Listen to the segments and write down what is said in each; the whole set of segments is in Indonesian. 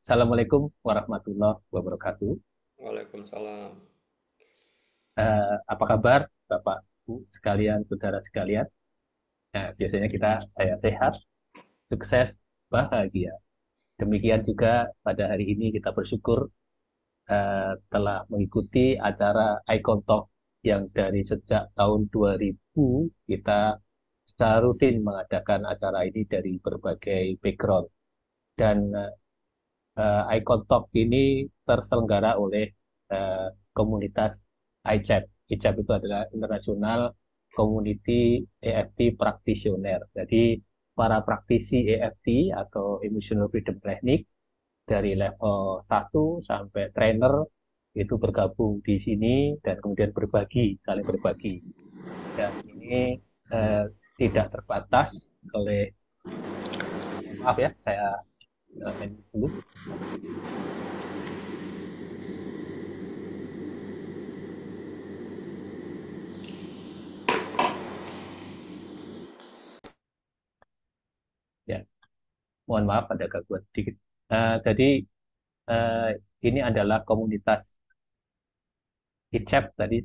Assalamualaikum warahmatullahi wabarakatuh. Waalaikumsalam. Apa kabar Bapak, Bu, sekalian, saudara sekalian? Nah, biasanya saya sehat, sukses, bahagia. Demikian juga pada hari ini kita bersyukur telah mengikuti acara Icon Talk yang dari sejak tahun 2000 kita secara rutin mengadakan acara ini dari berbagai background. Dan Icon Talk ini terselenggara oleh komunitas ICEP. ICEP itu adalah International Community EFT Practitioner. Jadi para praktisi EFT atau Emotional Freedom Technique dari level 1 sampai trainer itu bergabung di sini dan kemudian saling berbagi. Dan ini eh, tidak terbatas oleh, mohon maaf ya, saya main dulu. Ya, mohon maaf ada gangguan sedikit. Jadi eh, ini adalah komunitas ICEP tadi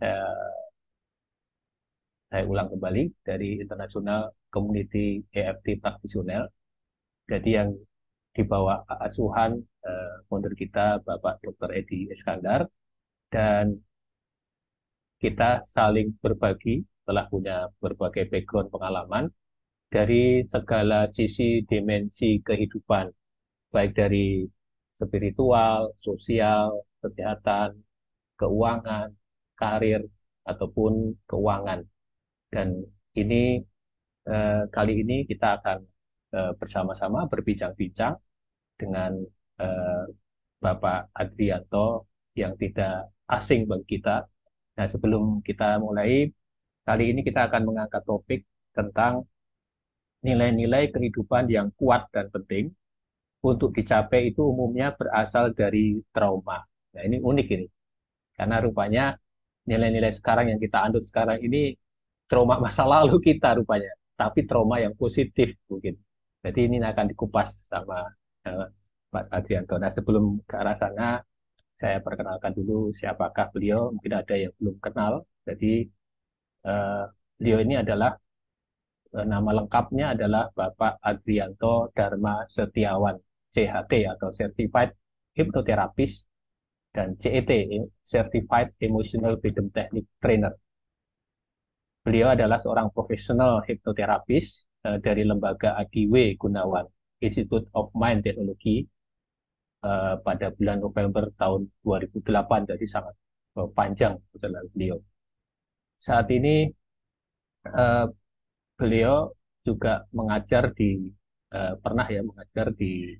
saya ulang kembali dari International Community EFT Practitioner. Jadi yang di bawah asuhan founder kita Bapak Dr. Edi Iskandar, dan kita saling berbagi telah punya berbagai background pengalaman dari segala sisi dimensi kehidupan, baik dari spiritual, sosial, kesehatan, keuangan, karir, ataupun keuangan. Dan ini kali ini kita akan bersama-sama berbincang-bincang dengan eh, Bapak Adrianto yang tidak asing bagi kita. Nah, sebelum kita mulai, kali ini kita akan mengangkat topik tentang nilai-nilai kehidupan yang kuat dan penting untuk dicapai itu umumnya berasal dari trauma. Nah, ini unik ini. Karena rupanya nilai-nilai sekarang yang kita anut sekarang ini trauma masa lalu kita rupanya, tapi trauma yang positif mungkin. Jadi ini akan dikupas sama Pak Adrianto. Nah, sebelum ke arah sana, saya perkenalkan dulu siapakah beliau. Mungkin ada yang belum kenal. Jadi eh, beliau ini adalah nama lengkapnya adalah Bapak Adrianto Dharma Setiawan, CHT atau Certified Hypnotherapist, dan CET, Certified Emotional Freedom Technique Trainer. Beliau adalah seorang profesional hipnoterapis dari lembaga Adiwe Gunawan Institute of Mind Technology pada bulan November tahun 2008, jadi sangat panjang perjalanan beliau. Saat ini eh, beliau juga pernah ya mengajar di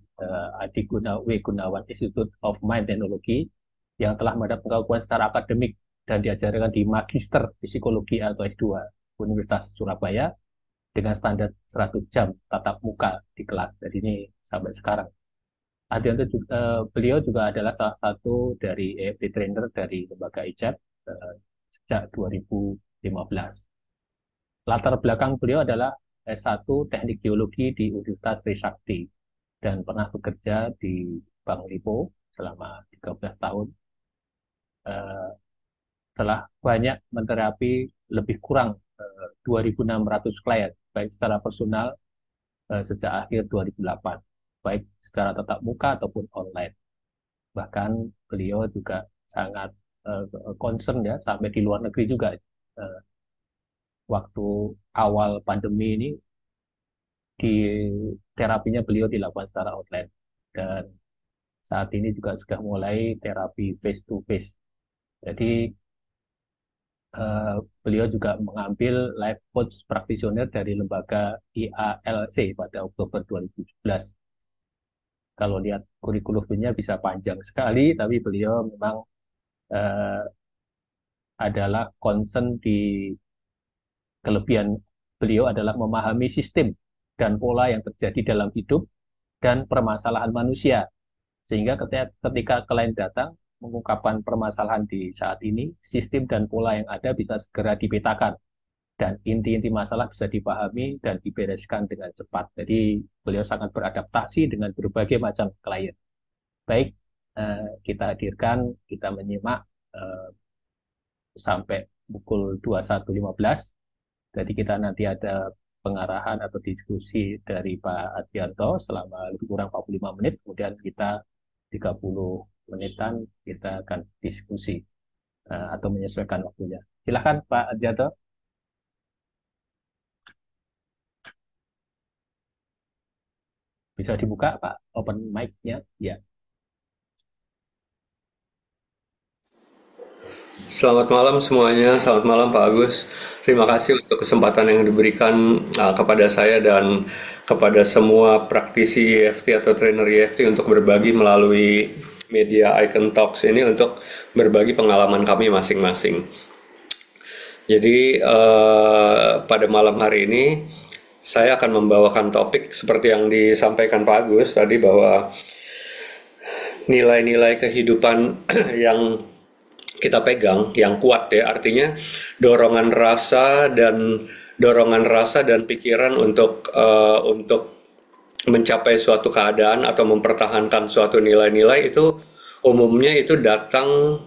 Adi Gunawan Institute of Mind Technology yang telah mendapat pengakuan secara akademik dan diajarkan di Magister Psikologi atau S2 Universitas Surabaya dengan standar 100 jam tatap muka di kelas. Jadi ini sampai sekarang. Beliau juga adalah salah satu dari EFT trainer dari lembaga ICEP sejak 2015. Latar belakang beliau adalah S1 Teknik Geologi di Universitas Trisakti dan pernah bekerja di Bank Lipo selama 13 tahun. Eh, Telah banyak menterapi lebih kurang 2.600 klien, baik secara personal sejak akhir 2008, baik secara tatap muka ataupun online. Bahkan beliau juga sangat concern ya, sampai di luar negeri juga. Eh, Waktu awal pandemi ini, di terapinya beliau dilakukan secara online. Dan saat ini juga sudah mulai terapi face to face. Jadi beliau juga mengambil life coach practitioner dari lembaga IALC pada Oktober 2017. Kalau lihat kurikulumnya bisa panjang sekali, tapi beliau memang eh, adalah concern di kelebihan beliau adalah memahami sistem dan pola yang terjadi dalam hidup dan permasalahan manusia. Sehingga ketika klien datang mengungkapkan permasalahan di saat ini, sistem dan pola yang ada bisa segera dipetakan dan inti-inti masalah bisa dipahami dan dibereskan dengan cepat. Jadi beliau sangat beradaptasi dengan berbagai macam klien. Baik, kita hadirkan, kita menyimak eh, sampai pukul 21.15. Jadi kita nanti ada pengarahan atau diskusi dari Pak Adianto selama lebih kurang 45 menit, kemudian kita 30 menitan kita akan diskusi atau menyesuaikan waktunya. Silakan Pak Adianto. Bisa dibuka Pak open mic-nya? Ya. Selamat malam semuanya, selamat malam Pak Agus. Terima kasih untuk kesempatan yang diberikan kepada saya dan kepada semua praktisi EFT atau trainer EFT untuk berbagi melalui media Icon Talks ini untuk berbagi pengalaman kami masing-masing. Jadi pada malam hari ini saya akan membawakan topik seperti yang disampaikan Pak Agus tadi bahwa nilai-nilai kehidupan yang kita pegang yang kuat ya, artinya dorongan rasa dan pikiran untuk mencapai suatu keadaan atau mempertahankan suatu nilai-nilai itu umumnya itu datang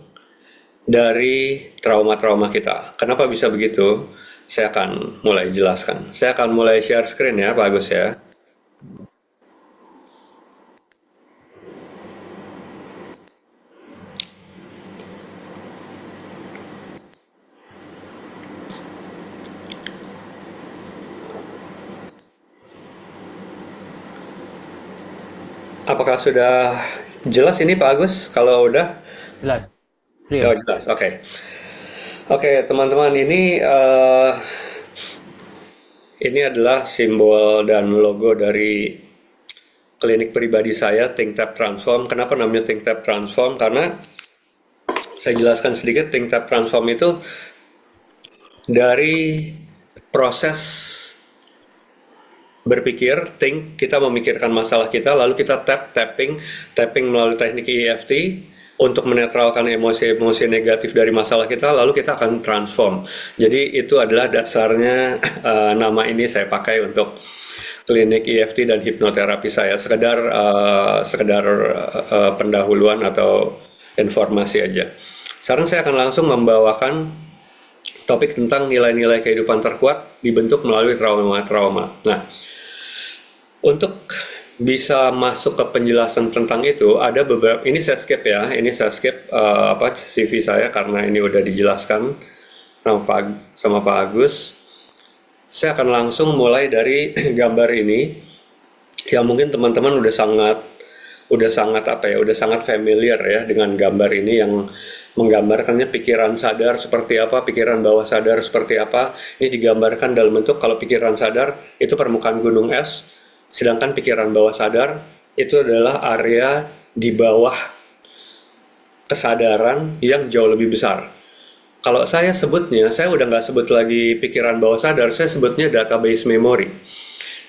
dari trauma-trauma kita. Kenapa bisa begitu? Saya akan mulai jelaskan. Saya akan mulai share screen ya, Pak Agus ya. Apakah sudah jelas ini Pak Agus? Kalau udah, Jelas, oh clear. jelas. Oke. Oke, teman-teman, ini adalah simbol dan logo dari klinik pribadi saya, ThinkTap Transform. Kenapa namanya ThinkTap Transform? Karena saya jelaskan sedikit, ThinkTap Transform itu dari proses berpikir, think, kita memikirkan masalah kita, lalu kita tapping melalui teknik EFT untuk menetralkan emosi-emosi negatif dari masalah kita, lalu kita akan transform. Jadi itu adalah dasarnya nama ini saya pakai untuk klinik EFT dan hipnoterapi saya. Sekedar pendahuluan atau informasi aja. Sekarang saya akan langsung membawakan topik tentang nilai-nilai kehidupan terkuat dibentuk melalui trauma-trauma. Nah, untuk bisa masuk ke penjelasan tentang itu, ada beberapa, ini saya skip ya, CV saya karena ini udah dijelaskan sama Pak Agus. Saya akan langsung mulai dari gambar ini, yang mungkin teman-teman udah sangat familiar ya dengan gambar ini yang menggambarkannya pikiran sadar seperti apa, pikiran bawah sadar seperti apa. Ini digambarkan dalam bentuk kalau pikiran sadar itu permukaan gunung es, sedangkan pikiran bawah sadar itu adalah area di bawah kesadaran yang jauh lebih besar. Kalau saya sebutnya, saya udah nggak sebut lagi pikiran bawah sadar, saya sebutnya database memory.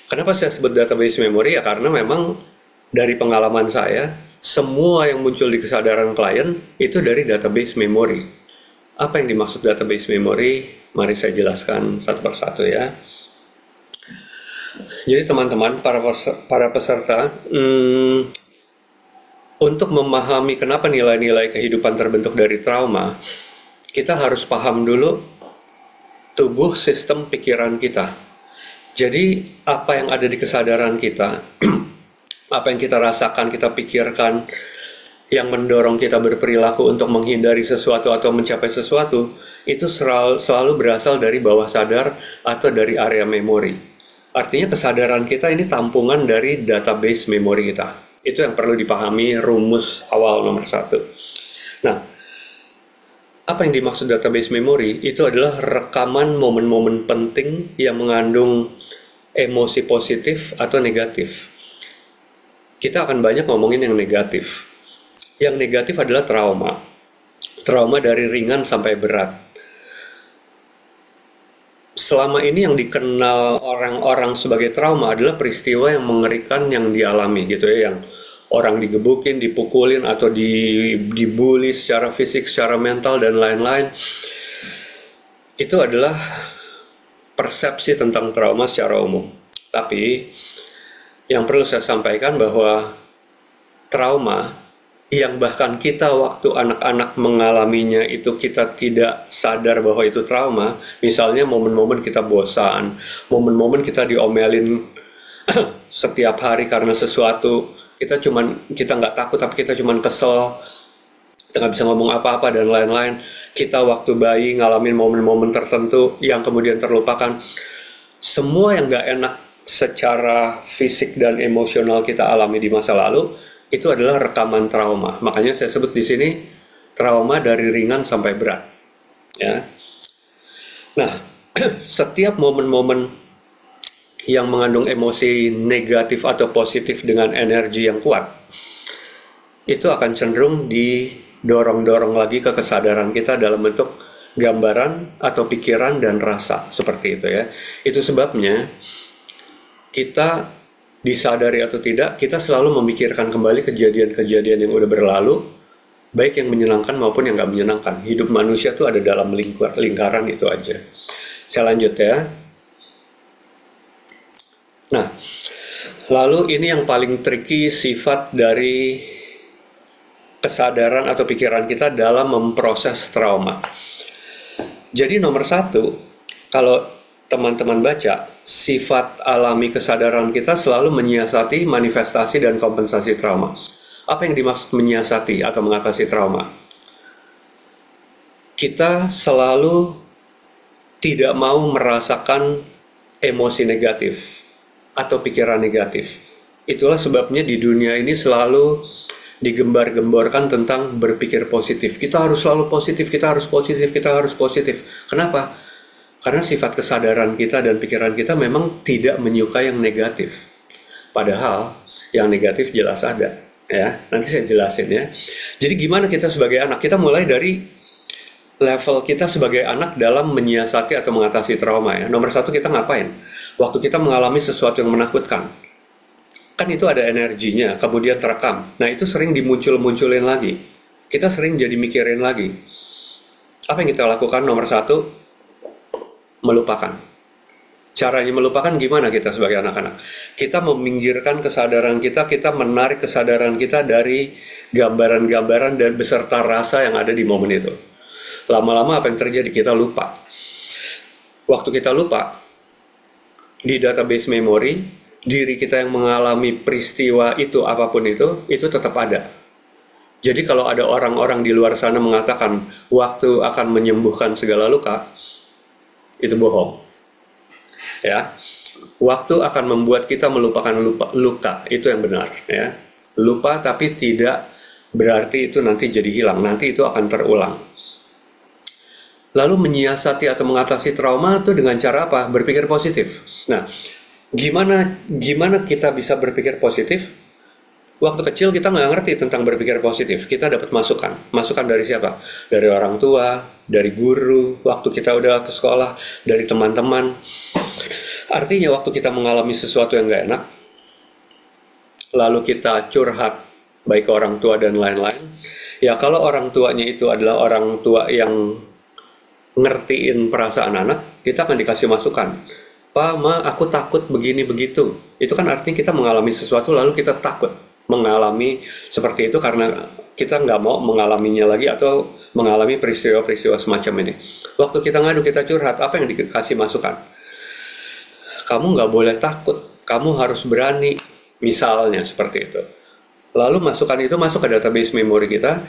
Kenapa saya sebut database memory? Ya karena memang dari pengalaman saya, semua yang muncul di kesadaran klien itu dari database memory. Apa yang dimaksud database memory? Mari saya jelaskan satu persatu ya. Jadi teman-teman, para peserta, untuk memahami kenapa nilai-nilai kehidupan terbentuk dari trauma, kita harus paham dulu tubuh sistem pikiran kita. Jadi apa yang ada di kesadaran kita, apa yang kita rasakan, kita pikirkan, yang mendorong kita berperilaku untuk menghindari sesuatu atau mencapai sesuatu, itu selalu berasal dari bawah sadar atau dari area memori. Artinya kesadaran kita ini tampungan dari database memori kita. Itu yang perlu dipahami, rumus awal nomor 1. Nah, apa yang dimaksud database memory? Itu adalah rekaman momen-momen penting yang mengandung emosi positif atau negatif. Kita akan banyak ngomongin yang negatif. Yang negatif adalah trauma. Trauma dari ringan sampai berat. Selama ini yang dikenal orang-orang sebagai trauma adalah peristiwa yang mengerikan yang dialami gitu ya, yang orang digebukin, dipukulin, atau dibully secara fisik, secara mental, dan lain-lain. Itu adalah persepsi tentang trauma secara umum. Tapi yang perlu saya sampaikan bahwa trauma yang bahkan kita waktu anak-anak mengalaminya itu kita tidak sadar bahwa itu trauma. Misalnya momen-momen kita bosan, momen-momen kita diomelin setiap hari karena sesuatu, kita nggak takut tapi kita cuman kesel, kita nggak bisa ngomong apa-apa dan lain-lain. Kita waktu bayi ngalamin momen-momen tertentu yang kemudian terlupakan. Semua yang nggak enak secara fisik dan emosional kita alami di masa lalu itu adalah rekaman trauma. Makanya saya sebut di sini trauma dari ringan sampai berat. Ya. Nah, setiap momen-momen yang mengandung emosi negatif atau positif dengan energi yang kuat, itu akan cenderung didorong-dorong lagi ke kesadaran kita dalam bentuk gambaran atau pikiran dan rasa, seperti itu ya. Itu sebabnya kita disadari atau tidak, kita selalu memikirkan kembali kejadian-kejadian yang udah berlalu, baik yang menyenangkan maupun yang nggak menyenangkan. Hidup manusia tuh ada dalam lingkaran itu aja. Saya lanjut ya. Nah, lalu ini yang paling tricky, sifat dari kesadaran atau pikiran kita dalam memproses trauma. Jadi nomor satu, kalau teman-teman baca, sifat alami kesadaran kita selalu menyiasati manifestasi dan kompensasi trauma. Apa yang dimaksud menyiasati atau mengatasi trauma? Kita selalu tidak mau merasakan emosi negatif atau pikiran negatif. Itulah sebabnya di dunia ini selalu digembar-gemborkan tentang berpikir positif. Kita harus selalu positif, kita harus positif, kita harus positif. Kenapa? Karena sifat kesadaran kita dan pikiran kita memang tidak menyukai yang negatif. Padahal yang negatif jelas ada. Ya, nanti saya jelasin ya. Jadi gimana kita sebagai anak? Kita mulai dari level kita sebagai anak dalam menyiasati atau mengatasi trauma ya. Nomor satu, kita ngapain? Waktu kita mengalami sesuatu yang menakutkan, kan itu ada energinya, kemudian terekam. Nah itu sering dimuncul-munculin lagi. Kita sering jadi mikirin lagi. Apa yang kita lakukan? Nomor satu, melupakan. Caranya melupakan gimana kita sebagai anak-anak? Kita meminggirkan kesadaran kita, kita menarik kesadaran kita dari gambaran-gambaran dan beserta rasa yang ada di momen itu. Lama-lama apa yang terjadi? Kita lupa. Waktu kita lupa, di database memori, diri kita yang mengalami peristiwa itu, apapun itu tetap ada. Jadi kalau ada orang-orang di luar sana mengatakan waktu akan menyembuhkan segala luka, itu bohong. Ya, waktu akan membuat kita melupakan luka, itu yang benar. Ya, lupa tapi tidak berarti itu nanti jadi hilang, nanti itu akan terulang. Lalu menyiasati atau mengatasi trauma itu dengan cara apa? Berpikir positif. Nah, gimana kita bisa berpikir positif? Waktu kecil kita nggak ngerti tentang berpikir positif. Kita dapat masukan. Masukan dari siapa? Dari orang tua, dari guru, waktu kita udah ke sekolah, dari teman-teman. Artinya waktu kita mengalami sesuatu yang nggak enak, lalu kita curhat, baik ke orang tua dan lain-lain. Ya kalau orang tuanya itu adalah orang tua yang ngertiin perasaan anak, kita akan dikasih masukan. Pak, Ma, aku takut begini begitu. Itu kan artinya kita mengalami sesuatu lalu kita takut mengalami seperti itu karena kita nggak mau mengalaminya lagi atau mengalami peristiwa-peristiwa semacam ini. Waktu kita ngadu, kita curhat, apa yang dikasih masukan? Kamu nggak boleh takut, kamu harus berani, misalnya seperti itu. Lalu masukan itu masuk ke database memori kita,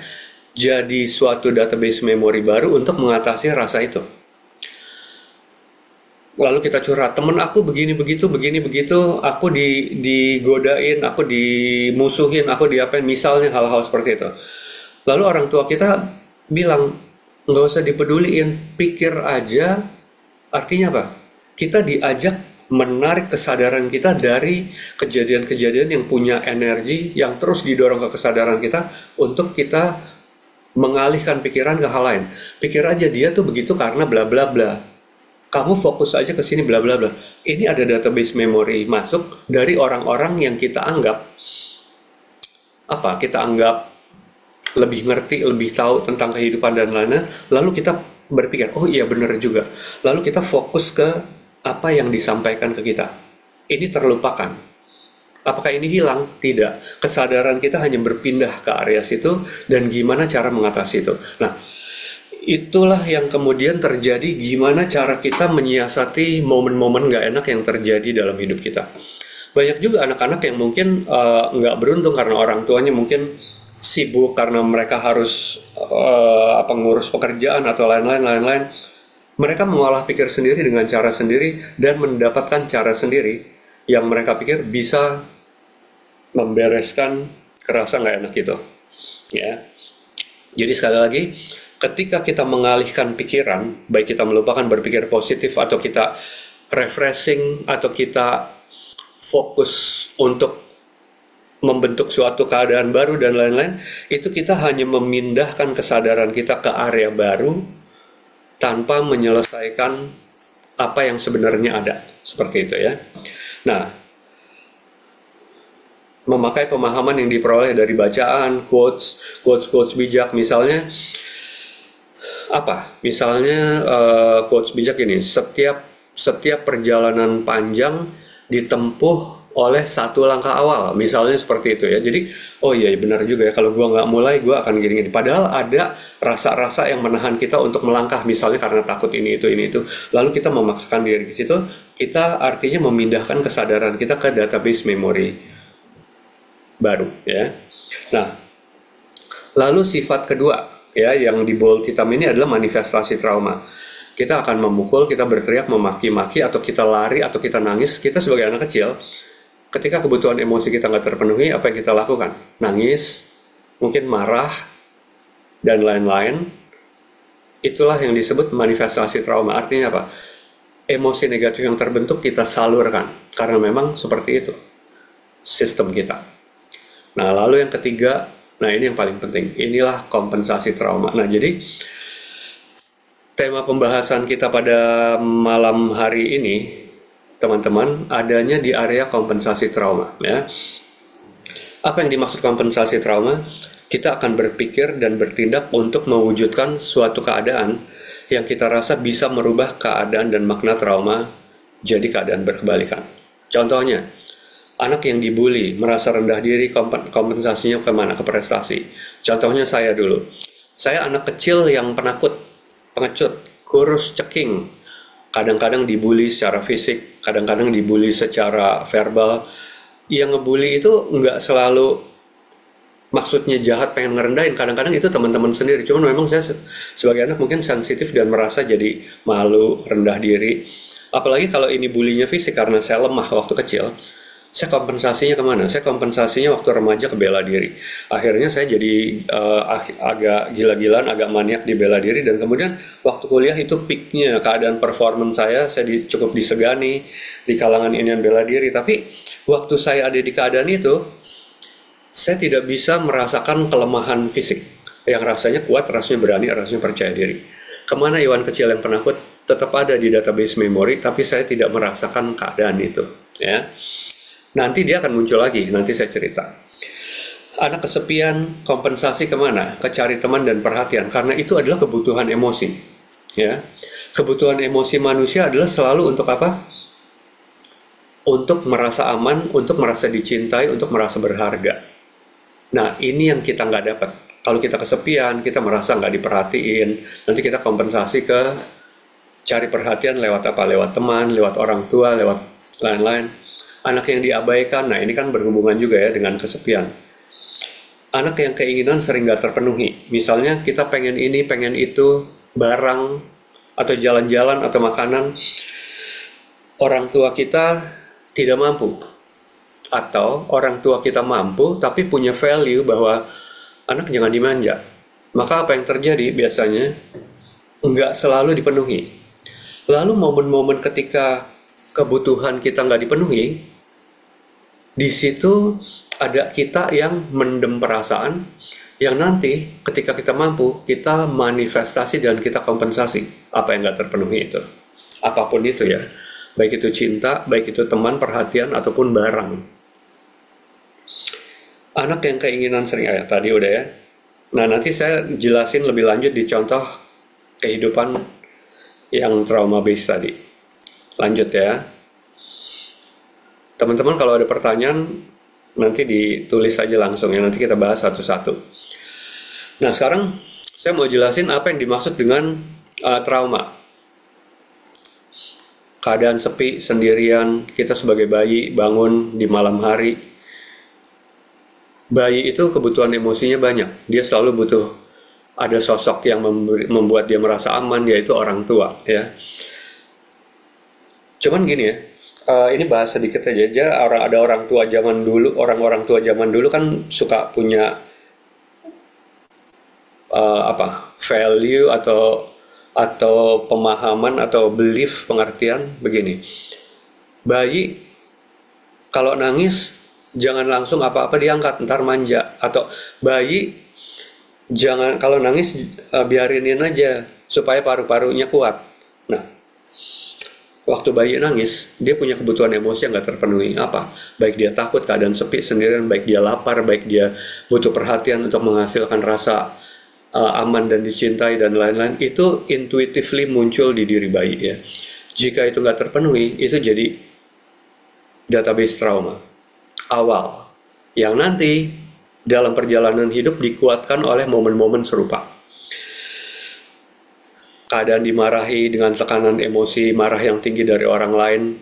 jadi suatu database memori baru untuk mengatasi rasa itu. Lalu kita curhat, temen aku begini begitu, aku digodain, aku dimusuhin, aku diapain, misalnya hal-hal seperti itu. Lalu orang tua kita bilang, nggak usah dipeduliin, pikir aja. Artinya apa? Kita diajak menarik kesadaran kita dari kejadian-kejadian yang punya energi, yang terus didorong ke kesadaran kita untuk kita mengalihkan pikiran ke hal lain. Pikir aja dia tuh begitu karena bla bla bla. Kamu fokus aja ke sini bla bla bla. Ini ada database memori masuk dari orang-orang yang kita anggap apa? Kita anggap lebih ngerti, lebih tahu tentang kehidupan dan lain-lain. Lalu kita berpikir, oh iya benar juga. Lalu kita fokus ke apa yang disampaikan ke kita. Ini terlupakan. Apakah ini hilang? Tidak. Kesadaran kita hanya berpindah ke area situ dan gimana cara mengatasi itu. Nah, itulah yang kemudian terjadi gimana cara kita menyiasati momen-momen nggak enak yang terjadi dalam hidup kita. Banyak juga anak-anak yang mungkin nggak beruntung karena orang tuanya mungkin sibuk karena mereka harus ngurus pekerjaan atau lain-lain. Mereka mengolah pikir sendiri dengan cara sendiri dan mendapatkan cara sendiri yang mereka pikir bisa membereskan kerasa nggak enak itu. Ya. Jadi sekali lagi, ketika kita mengalihkan pikiran, baik kita melupakan berpikir positif atau kita refreshing atau kita fokus untuk membentuk suatu keadaan baru dan lain-lain, itu kita hanya memindahkan kesadaran kita ke area baru tanpa menyelesaikan apa yang sebenarnya ada. Seperti itu ya. Nah, memakai pemahaman yang diperoleh dari bacaan, quotes bijak, misalnya apa? Misalnya quotes bijak ini, setiap perjalanan panjang ditempuh oleh satu langkah awal, misalnya seperti itu ya. Jadi, oh iya benar juga ya, kalau gua nggak mulai, gua akan gini-gini. Padahal ada rasa-rasa yang menahan kita untuk melangkah, misalnya karena takut ini itu. Lalu kita memaksakan diri ke situ, kita artinya memindahkan kesadaran kita ke database memori baru ya. Nah, lalu sifat kedua ya yang di bold hitam ini adalah manifestasi trauma. Kita akan memukul, kita berteriak, memaki-maki, atau kita lari, atau kita nangis. Kita sebagai anak kecil, ketika kebutuhan emosi kita nggak terpenuhi, apa yang kita lakukan? Nangis, mungkin marah, dan lain-lain. Itulah yang disebut manifestasi trauma. Artinya apa? Emosi negatif yang terbentuk kita salurkan, karena memang seperti itu sistem kita. Nah, lalu yang ketiga, nah ini yang paling penting, inilah kompensasi trauma. Nah, jadi tema pembahasan kita pada malam hari ini, teman-teman, adanya di area kompensasi trauma. Ya. Apa yang dimaksud kompensasi trauma? Kita akan berpikir dan bertindak untuk mewujudkan suatu keadaan yang kita rasa bisa merubah keadaan dan makna trauma jadi keadaan berkebalikan. Contohnya, anak yang dibully, merasa rendah diri, kompensasinya kemana? Ke prestasi. Contohnya saya dulu. Saya anak kecil yang penakut, pengecut, kurus, ceking. Kadang-kadang dibully secara fisik, kadang-kadang dibully secara verbal. Yang ngebully itu nggak selalu maksudnya jahat, pengen ngerendahin. Kadang-kadang itu teman-teman sendiri. Cuman memang saya sebagai anak mungkin sensitif dan merasa jadi malu, rendah diri. Apalagi kalau ini bulinya fisik karena saya lemah waktu kecil. Saya kompensasinya kemana? Saya kompensasinya waktu remaja ke bela diri. Akhirnya saya jadi agak gila-gilaan, agak maniak di bela diri. Dan kemudian waktu kuliah itu peaknya keadaan performance saya cukup disegani di kalangan ini yang bela diri. Tapi waktu saya ada di keadaan itu, saya tidak bisa merasakan kelemahan fisik. Yang rasanya kuat, rasanya berani, rasanya percaya diri. Kemana Iwan kecil yang penakut? Tetap ada di database memori, tapi saya tidak merasakan keadaan itu. Ya. Nanti dia akan muncul lagi, nanti saya cerita. Anak kesepian, kompensasi kemana? Ke cari teman dan perhatian, karena itu adalah kebutuhan emosi. Ya, kebutuhan emosi manusia adalah selalu untuk apa? Untuk merasa aman, untuk merasa dicintai, untuk merasa berharga. Nah, ini yang kita nggak dapat. Kalau kita kesepian, kita merasa nggak diperhatiin, nanti kita kompensasi ke cari perhatian lewat apa? Lewat teman, lewat orang tua, lewat lain-lain. Anak yang diabaikan, nah ini kan berhubungan juga ya dengan kesepian. Anak yang keinginan sering gak terpenuhi. Misalnya kita pengen ini, pengen itu, barang, atau jalan-jalan, atau makanan. Orang tua kita tidak mampu. Atau orang tua kita mampu, tapi punya value bahwa anak jangan dimanja. Maka apa yang terjadi biasanya? Nggak selalu dipenuhi. Lalu momen-momen ketika kebutuhan kita nggak dipenuhi, di situ ada kita yang mendem perasaan, yang nanti ketika kita mampu, kita manifestasi dan kita kompensasi apa yang nggak terpenuhi itu. Apapun itu ya, baik itu cinta, baik itu teman, perhatian, ataupun barang. Anak yang keinginan sering, tadi udah ya. Nah, nanti saya jelasin lebih lanjut di contoh kehidupan yang trauma based tadi. Lanjut ya. Teman-teman kalau ada pertanyaan nanti ditulis saja langsung ya, nanti kita bahas satu-satu. Nah, sekarang saya mau jelasin apa yang dimaksud dengan trauma. Keadaan sepi, sendirian, kita sebagai bayi bangun di malam hari. Bayi itu kebutuhan emosinya banyak. Dia selalu butuh ada sosok yang membuat dia merasa aman, yaitu orang tua ya. Cuman gini ya, ini bahas sedikit aja. Ada orang tua zaman dulu, orang-orang tua zaman dulu kan suka punya value atau pemahaman atau belief, pengertian begini. Bayi kalau nangis jangan langsung apa-apa diangkat, ntar manja. Atau bayi jangan kalau nangis biarinin aja supaya paru-parunya kuat. Nah, waktu bayi nangis, dia punya kebutuhan emosi yang gak terpenuhi. Apa? Baik dia takut, keadaan sepi, sendirian, baik dia lapar, baik dia butuh perhatian untuk menghasilkan rasa aman dan dicintai dan lain-lain. Itu intuitively muncul di diri bayi ya. Jika itu gak terpenuhi, itu jadi database trauma awal yang nanti dalam perjalanan hidup dikuatkan oleh momen-momen serupa. Keadaan dimarahi dengan tekanan emosi, marah yang tinggi dari orang lain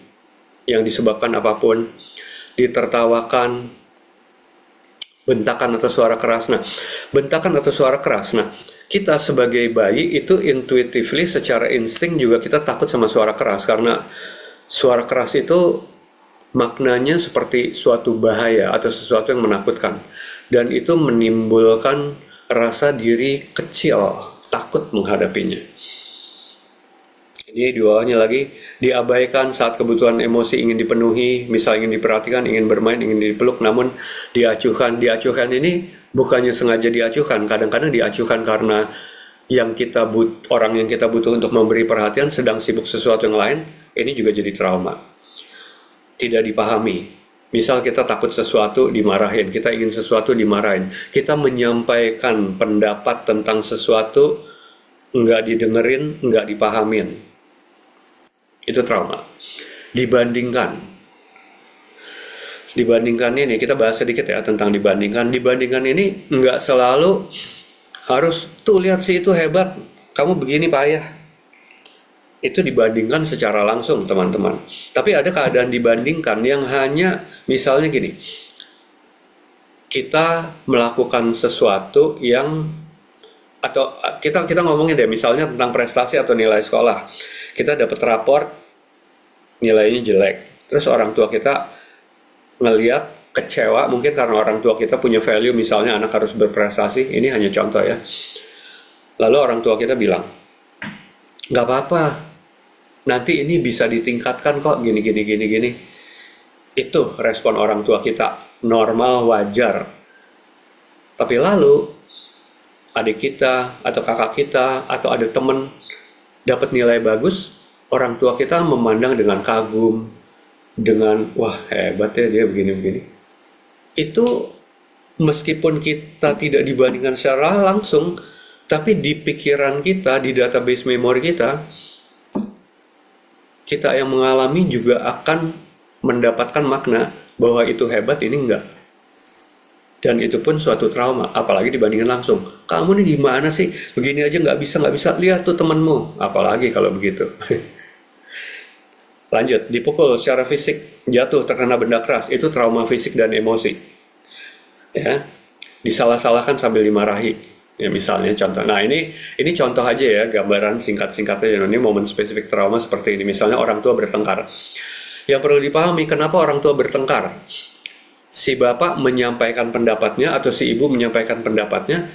yang disebabkan apapun, ditertawakan, bentakan atau suara keras. Nah, bentakan atau suara keras. Nah, kita sebagai bayi itu intuitively secara insting juga kita takut sama suara keras, karena suara keras itu maknanya seperti suatu bahaya atau sesuatu yang menakutkan. Dan itu menimbulkan rasa diri kecil, takut menghadapinya. Ini di bawahnya lagi, diabaikan saat kebutuhan emosi ingin dipenuhi, misal ingin diperhatikan, ingin bermain, ingin dipeluk, namun diacuhkan. Diacuhkan ini bukannya sengaja diacuhkan, kadang-kadang diacuhkan karena orang yang kita butuh untuk memberi perhatian sedang sibuk sesuatu yang lain. Ini juga jadi trauma. Tidak dipahami. Misal kita takut sesuatu dimarahin, kita ingin sesuatu dimarahin, kita menyampaikan pendapat tentang sesuatu nggak didengerin, nggak dipahamin. Itu trauma. Dibandingkan ini, kita bahas sedikit ya tentang dibandingkan. Dibandingkan ini nggak selalu harus tuh lihat sih itu hebat, kamu begini payah. Itu dibandingkan secara langsung teman-teman. Tapi ada keadaan dibandingkan yang hanya misalnya gini, kita melakukan sesuatu yang, atau kita ngomongin deh misalnya tentang prestasi atau nilai sekolah. Kita dapat rapor nilainya jelek, terus orang tua kita ngeliat kecewa, mungkin karena orang tua kita punya value misalnya anak harus berprestasi. Ini hanya contoh ya. Lalu orang tua kita bilang, nggak apa-apa, nanti ini bisa ditingkatkan kok, gini. Itu respon orang tua kita, normal, wajar. Tapi lalu adik kita atau kakak kita atau ada temen dapat nilai bagus, orang tua kita memandang dengan kagum, dengan wah hebat ya dia begini. Itu meskipun kita tidak dibandingkan secara langsung, tapi di pikiran kita, di database memori kita yang mengalami juga akan mendapatkan makna bahwa itu hebat, ini enggak. Dan itu pun suatu trauma, apalagi dibandingkan langsung. Kamu nih gimana sih? Begini aja nggak bisa. Lihat tuh temenmu. Apalagi kalau begitu. Lanjut, dipukul secara fisik, jatuh, terkena benda keras. Itu trauma fisik dan emosi. Ya, disalah-salahkan sambil dimarahi. Ya misalnya contoh. Nah ini contoh aja ya, gambaran singkat-singkat aja. Ini momen spesifik trauma seperti ini. Misalnya orang tua bertengkar. Yang perlu dipahami, kenapa orang tua bertengkar? Si bapak menyampaikan pendapatnya atau si ibu menyampaikan pendapatnya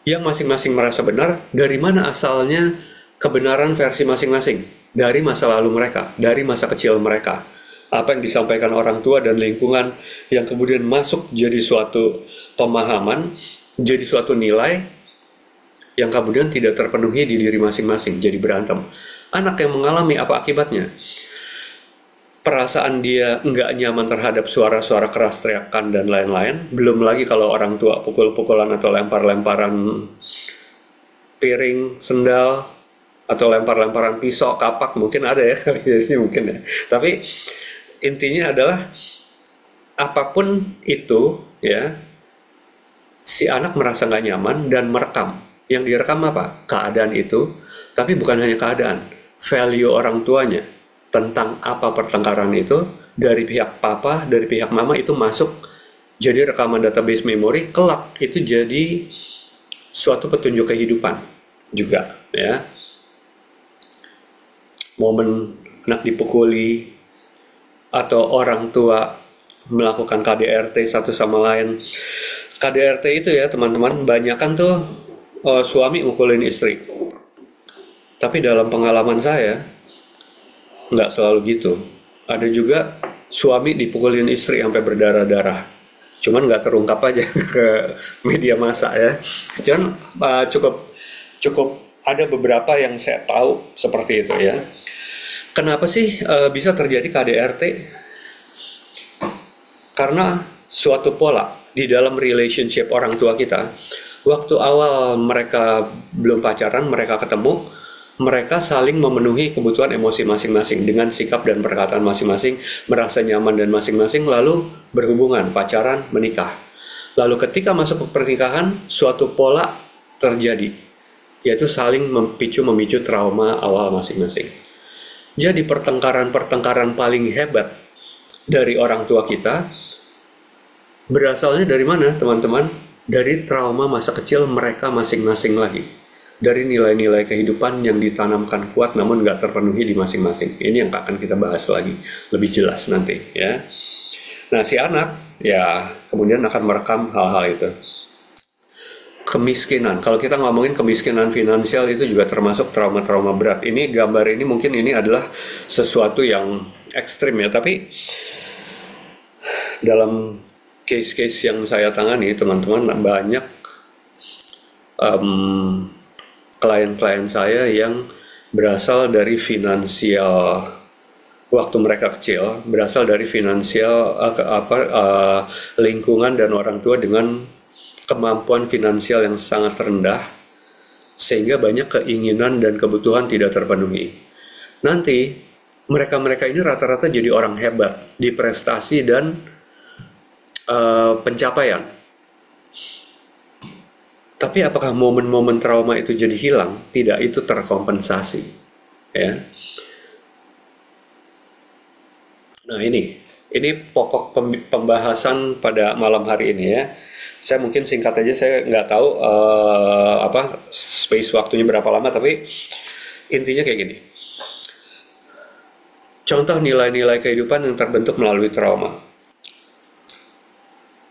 yang masing-masing merasa benar. Dari mana asalnya kebenaran versi masing-masing? Dari masa lalu mereka, dari masa kecil mereka. Apa yang disampaikan orang tua dan lingkungan yang kemudian masuk jadi suatu pemahaman, jadi suatu nilai yang kemudian tidak terpenuhi di diri masing-masing, jadi berantem. Anak yang mengalami apa akibatnya? Perasaan dia nggak nyaman terhadap suara-suara keras, teriakan, dan lain-lain. Belum lagi kalau orang tua pukul-pukulan atau lempar-lemparan piring, sendal, atau lempar-lemparan pisau, kapak, mungkin ada ya, mungkin ya. Tapi intinya adalah apapun itu ya, si anak merasa nggak nyaman dan merekam. Yang direkam apa? Keadaan itu, tapi bukan hanya keadaan, value orang tuanya tentang apa pertengkaran itu dari pihak papa, dari pihak mama itu masuk jadi rekaman database memori, kelak itu jadi suatu petunjuk kehidupan juga ya. Momen anak dipukuli atau orang tua melakukan KDRT satu sama lain. KDRT itu ya teman-teman, banyakan tuh suami mukulin istri. Tapi dalam pengalaman saya, nggak selalu gitu. Ada juga suami dipukulin istri sampai berdarah-darah. Cuman nggak terungkap aja ke media massa ya. Cuman cukup cukup ada beberapa yang saya tahu seperti itu ya. Kenapa sih bisa terjadi KDRT? Karena suatu pola di dalam relationship orang tua kita, waktu awal mereka belum pacaran, mereka ketemu, mereka saling memenuhi kebutuhan emosi masing-masing dengan sikap dan perkataan masing-masing, merasa nyaman dan masing-masing, lalu berhubungan, pacaran, menikah. Lalu ketika masuk ke pernikahan, suatu pola terjadi, yaitu saling memicu trauma awal masing-masing. Jadi pertengkaran-pertengkaran paling hebat dari orang tua kita berasalnya dari mana, teman-teman? Dari trauma masa kecil mereka masing-masing lagi. Dari nilai-nilai kehidupan yang ditanamkan kuat namun nggak terpenuhi di masing-masing. Ini yang akan kita bahas lagi lebih jelas nanti ya. Nah, si anak ya kemudian akan merekam hal-hal itu. Kemiskinan, kalau kita ngomongin kemiskinan finansial itu juga termasuk trauma-trauma berat. Ini gambar ini mungkin ini adalah sesuatu yang ekstrim ya, tapi dalam case-case yang saya tangani, teman-teman, banyak klien-klien saya yang berasal dari finansial, waktu mereka kecil, berasal dari finansial lingkungan dan orang tua dengan kemampuan finansial yang sangat rendah, sehingga banyak keinginan dan kebutuhan tidak terpenuhi. Nanti mereka-mereka ini rata-rata jadi orang hebat di prestasi dan pencapaian. Tapi apakah momen-momen trauma itu jadi hilang? Tidak, itu terkompensasi. Ya. Nah ini pokok pembahasan pada malam hari ini ya. Saya mungkin singkat aja, saya nggak tahu space waktunya berapa lama, tapi intinya kayak gini. Contoh nilai-nilai kehidupan yang terbentuk melalui trauma.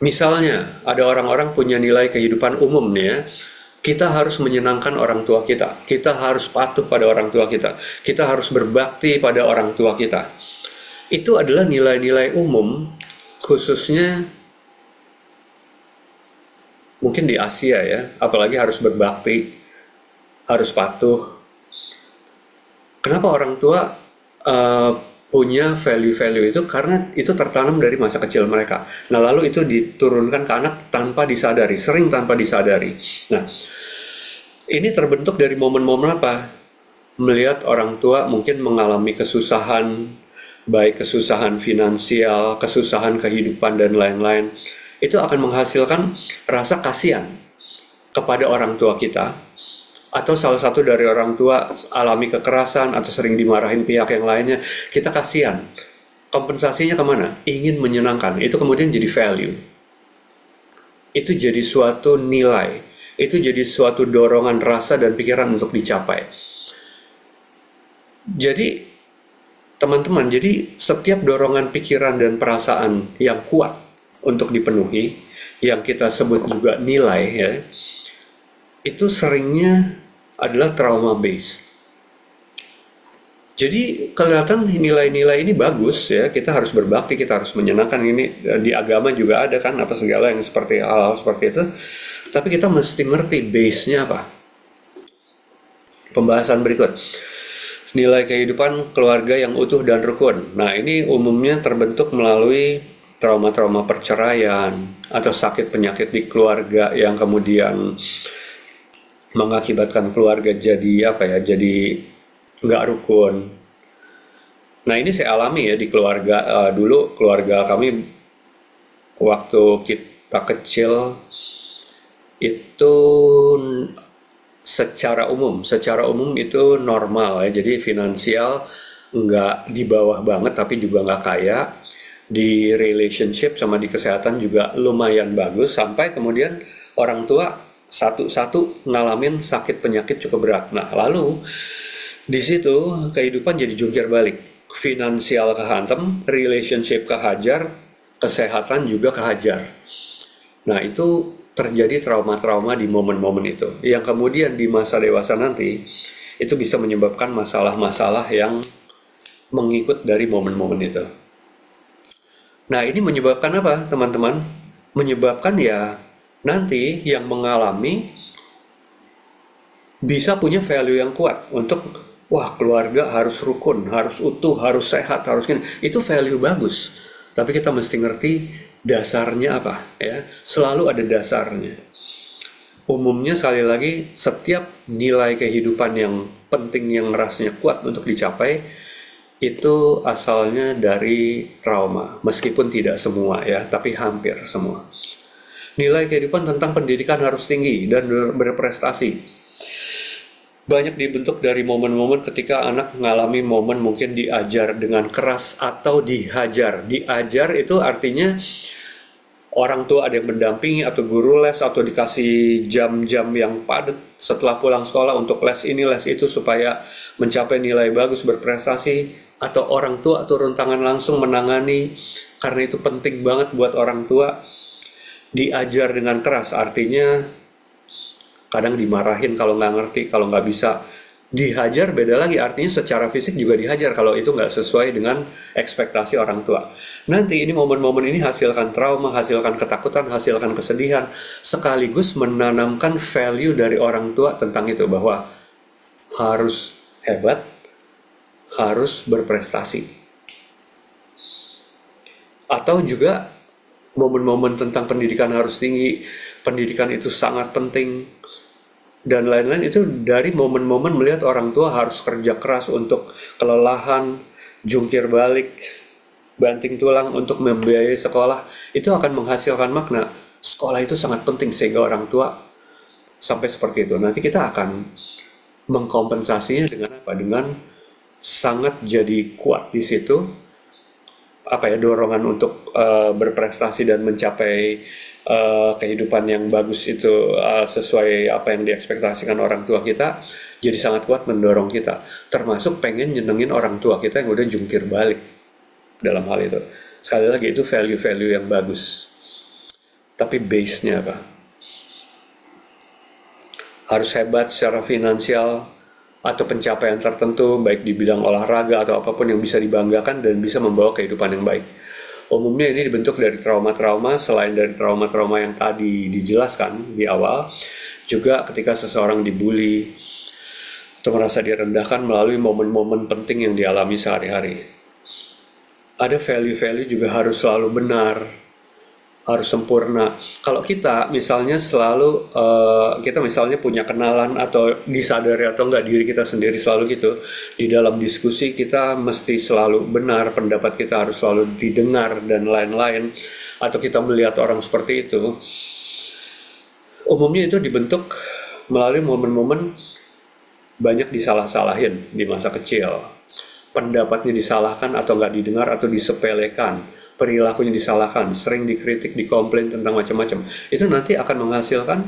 Misalnya, ada orang-orang punya nilai kehidupan umum nih ya. Kita harus menyenangkan orang tua kita. Kita harus patuh pada orang tua kita. Kita harus berbakti pada orang tua kita. Itu adalah nilai-nilai umum, khususnya mungkin di Asia ya. Apalagi harus berbakti, harus patuh. Kenapa orang tua punya value-value itu? Karena itu tertanam dari masa kecil mereka. Nah, lalu itu diturunkan ke anak tanpa disadari, sering tanpa disadari. Nah, ini terbentuk dari momen-momen apa? Melihat orang tua mungkin mengalami kesusahan, baik kesusahan finansial, kesusahan kehidupan, dan lain-lain. Itu akan menghasilkan rasa kasihan kepada orang tua kita. Atau salah satu dari orang tua alami kekerasan atau sering dimarahin pihak yang lainnya, kita kasihan. Kompensasinya kemana? Ingin menyenangkan. Itu kemudian jadi value. Itu jadi suatu nilai. Itu jadi suatu dorongan rasa dan pikiran untuk dicapai. Jadi, teman-teman, jadi setiap dorongan pikiran dan perasaan yang kuat untuk dipenuhi, yang kita sebut juga nilai ya, itu seringnya adalah trauma based. Jadi kelihatan nilai-nilai ini bagus ya, kita harus berbakti, kita harus menyenangkan, ini di agama juga ada kan apa segala yang seperti hal-hal seperti itu. Tapi kita mesti ngerti base-nya apa. Pembahasan berikut. Nilai kehidupan keluarga yang utuh dan rukun. Nah, ini umumnya terbentuk melalui trauma-trauma perceraian atau sakit penyakit di keluarga yang kemudian mengakibatkan keluarga jadi jadi nggak rukun. Nah, ini saya alami ya di keluarga. Dulu keluarga kami waktu kita kecil itu secara umum itu normal ya. Jadi finansial nggak di bawah banget tapi juga nggak kaya. Di relationship sama di kesehatan juga lumayan bagus sampai kemudian orang tua satu-satu ngalamin sakit penyakit cukup berat. Nah, lalu di situ kehidupan jadi jungkir balik. Finansial kehantem, relationship kehajar, kesehatan juga kehajar. Nah, itu terjadi trauma-trauma di momen-momen itu. Yang kemudian di masa dewasa nanti, itu bisa menyebabkan masalah-masalah yang mengikut dari momen-momen itu. Nah, ini menyebabkan apa, teman-teman? Menyebabkan ya nanti yang mengalami bisa punya value yang kuat untuk wah keluarga harus rukun, harus utuh, harus sehat, harus gini. Itu value bagus. Tapi kita mesti ngerti dasarnya apa ya. Selalu ada dasarnya. Umumnya sekali lagi setiap nilai kehidupan yang penting yang rasanya kuat untuk dicapai itu asalnya dari trauma. Meskipun tidak semua ya, tapi hampir semua. Nilai kehidupan tentang pendidikan harus tinggi dan berprestasi. Banyak dibentuk dari momen-momen ketika anak mengalami momen mungkin diajar dengan keras atau dihajar. Diajar itu artinya orang tua ada yang mendampingi atau guru les atau dikasih jam-jam yang padat setelah pulang sekolah untuk les ini les itu supaya mencapai nilai bagus berprestasi, atau orang tua turun tangan langsung menangani karena itu penting banget buat orang tua. Diajar dengan keras artinya kadang dimarahin kalau nggak ngerti, kalau nggak bisa. Dihajar beda lagi, artinya secara fisik juga dihajar kalau itu nggak sesuai dengan ekspektasi orang tua. Nanti ini momen-momen ini hasilkan trauma, hasilkan ketakutan, hasilkan kesedihan, sekaligus menanamkan value dari orang tua tentang itu, bahwa harus hebat, harus berprestasi. Atau juga momen-momen tentang pendidikan harus tinggi, pendidikan itu sangat penting, dan lain-lain. Itu dari momen-momen melihat orang tua harus kerja keras untuk kelelahan, jungkir balik, banting tulang untuk membiayai sekolah. Itu akan menghasilkan makna. Sekolah itu sangat penting sehingga orang tua sampai seperti itu. Nanti kita akan mengkompensasinya dengan apa? Dengan sangat jadi kuat di situ. Apa ya, dorongan untuk berprestasi dan mencapai kehidupan yang bagus itu sesuai apa yang diekspektasikan orang tua kita, jadi sangat kuat mendorong kita, termasuk pengen nyenengin orang tua kita yang udah jungkir balik dalam hal itu. Sekali lagi itu value-value yang bagus, tapi base-nya apa? Harus hebat secara finansial atau pencapaian tertentu baik di bidang olahraga atau apapun yang bisa dibanggakan dan bisa membawa kehidupan yang baik. Umumnya ini dibentuk dari trauma-trauma. Selain dari trauma-trauma yang tadi dijelaskan di awal, juga ketika seseorang dibully atau merasa direndahkan melalui momen-momen penting yang dialami sehari-hari. Ada value-value juga harus selalu benar, harus sempurna. Kalau kita misalnya selalu kita misalnya punya kenalan atau disadari atau enggak diri kita sendiri selalu gitu, di dalam diskusi kita mesti selalu benar, pendapat kita harus selalu didengar dan lain-lain, atau kita melihat orang seperti itu, umumnya itu dibentuk melalui momen-momen banyak disalah-salahin di masa kecil, pendapatnya disalahkan atau nggak didengar atau disepelekan, perilakunya disalahkan, sering dikritik, dikomplain tentang macam-macam. Itu nanti akan menghasilkan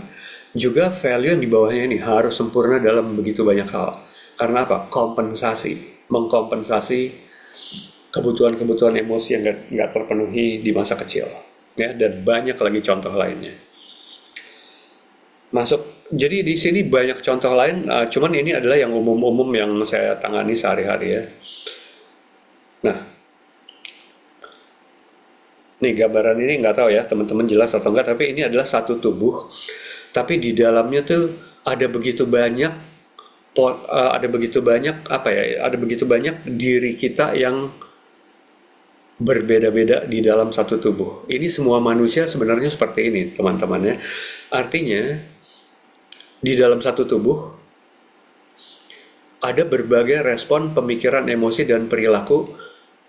juga value yang di bawahnya ini harus sempurna dalam begitu banyak hal. Karena apa? Kompensasi, mengkompensasi kebutuhan-kebutuhan emosi yang nggak terpenuhi di masa kecil. Ya, dan banyak lagi contoh lainnya. Jadi di sini banyak contoh lain, cuman ini adalah yang umum-umum yang saya tangani sehari-hari ya. Nah, nih gambaran ini nggak tahu ya teman-teman jelas atau enggak, tapi ini adalah satu tubuh, tapi di dalamnya tuh ada begitu banyak ada begitu banyak diri kita yang berbeda-beda di dalam satu tubuh. Ini semua manusia sebenarnya seperti ini teman-teman ya. Artinya di dalam satu tubuh ada berbagai respon pemikiran, emosi, dan perilaku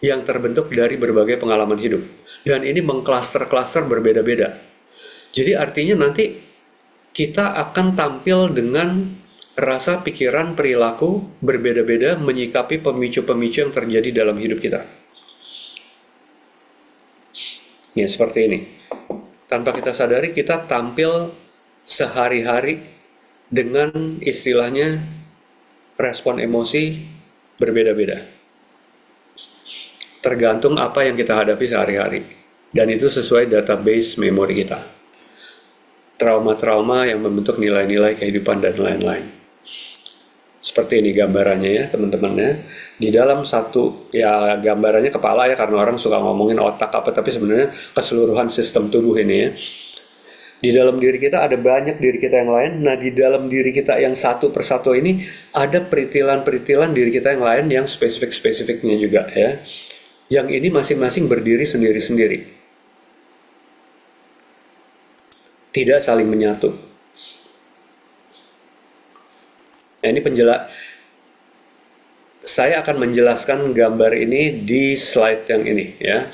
yang terbentuk dari berbagai pengalaman hidup. Dan ini mengklaster-klaster berbeda-beda. Jadi artinya nanti kita akan tampil dengan rasa, pikiran, perilaku berbeda-beda menyikapi pemicu-pemicu yang terjadi dalam hidup kita. Ya, seperti ini. Tanpa kita sadari, kita tampil sehari-hari dengan istilahnya respon emosi berbeda-beda. Tergantung apa yang kita hadapi sehari-hari. Dan itu sesuai database memori kita. Trauma-trauma yang membentuk nilai-nilai kehidupan dan lain-lain. Seperti ini gambarannya ya teman-teman ya. Di dalam satu, ya gambarannya kepala ya, karena orang suka ngomongin otak apa, tapi sebenarnya keseluruhan sistem tubuh ini ya. Di dalam diri kita ada banyak diri kita yang lain. Nah, di dalam diri kita yang satu persatu ini ada peritilan-peritilan diri kita yang lain yang spesifik-spesifiknya juga ya. Yang ini masing-masing berdiri sendiri-sendiri. Tidak saling menyatu. Nah, ini saya akan menjelaskan gambar ini di slide yang ini ya.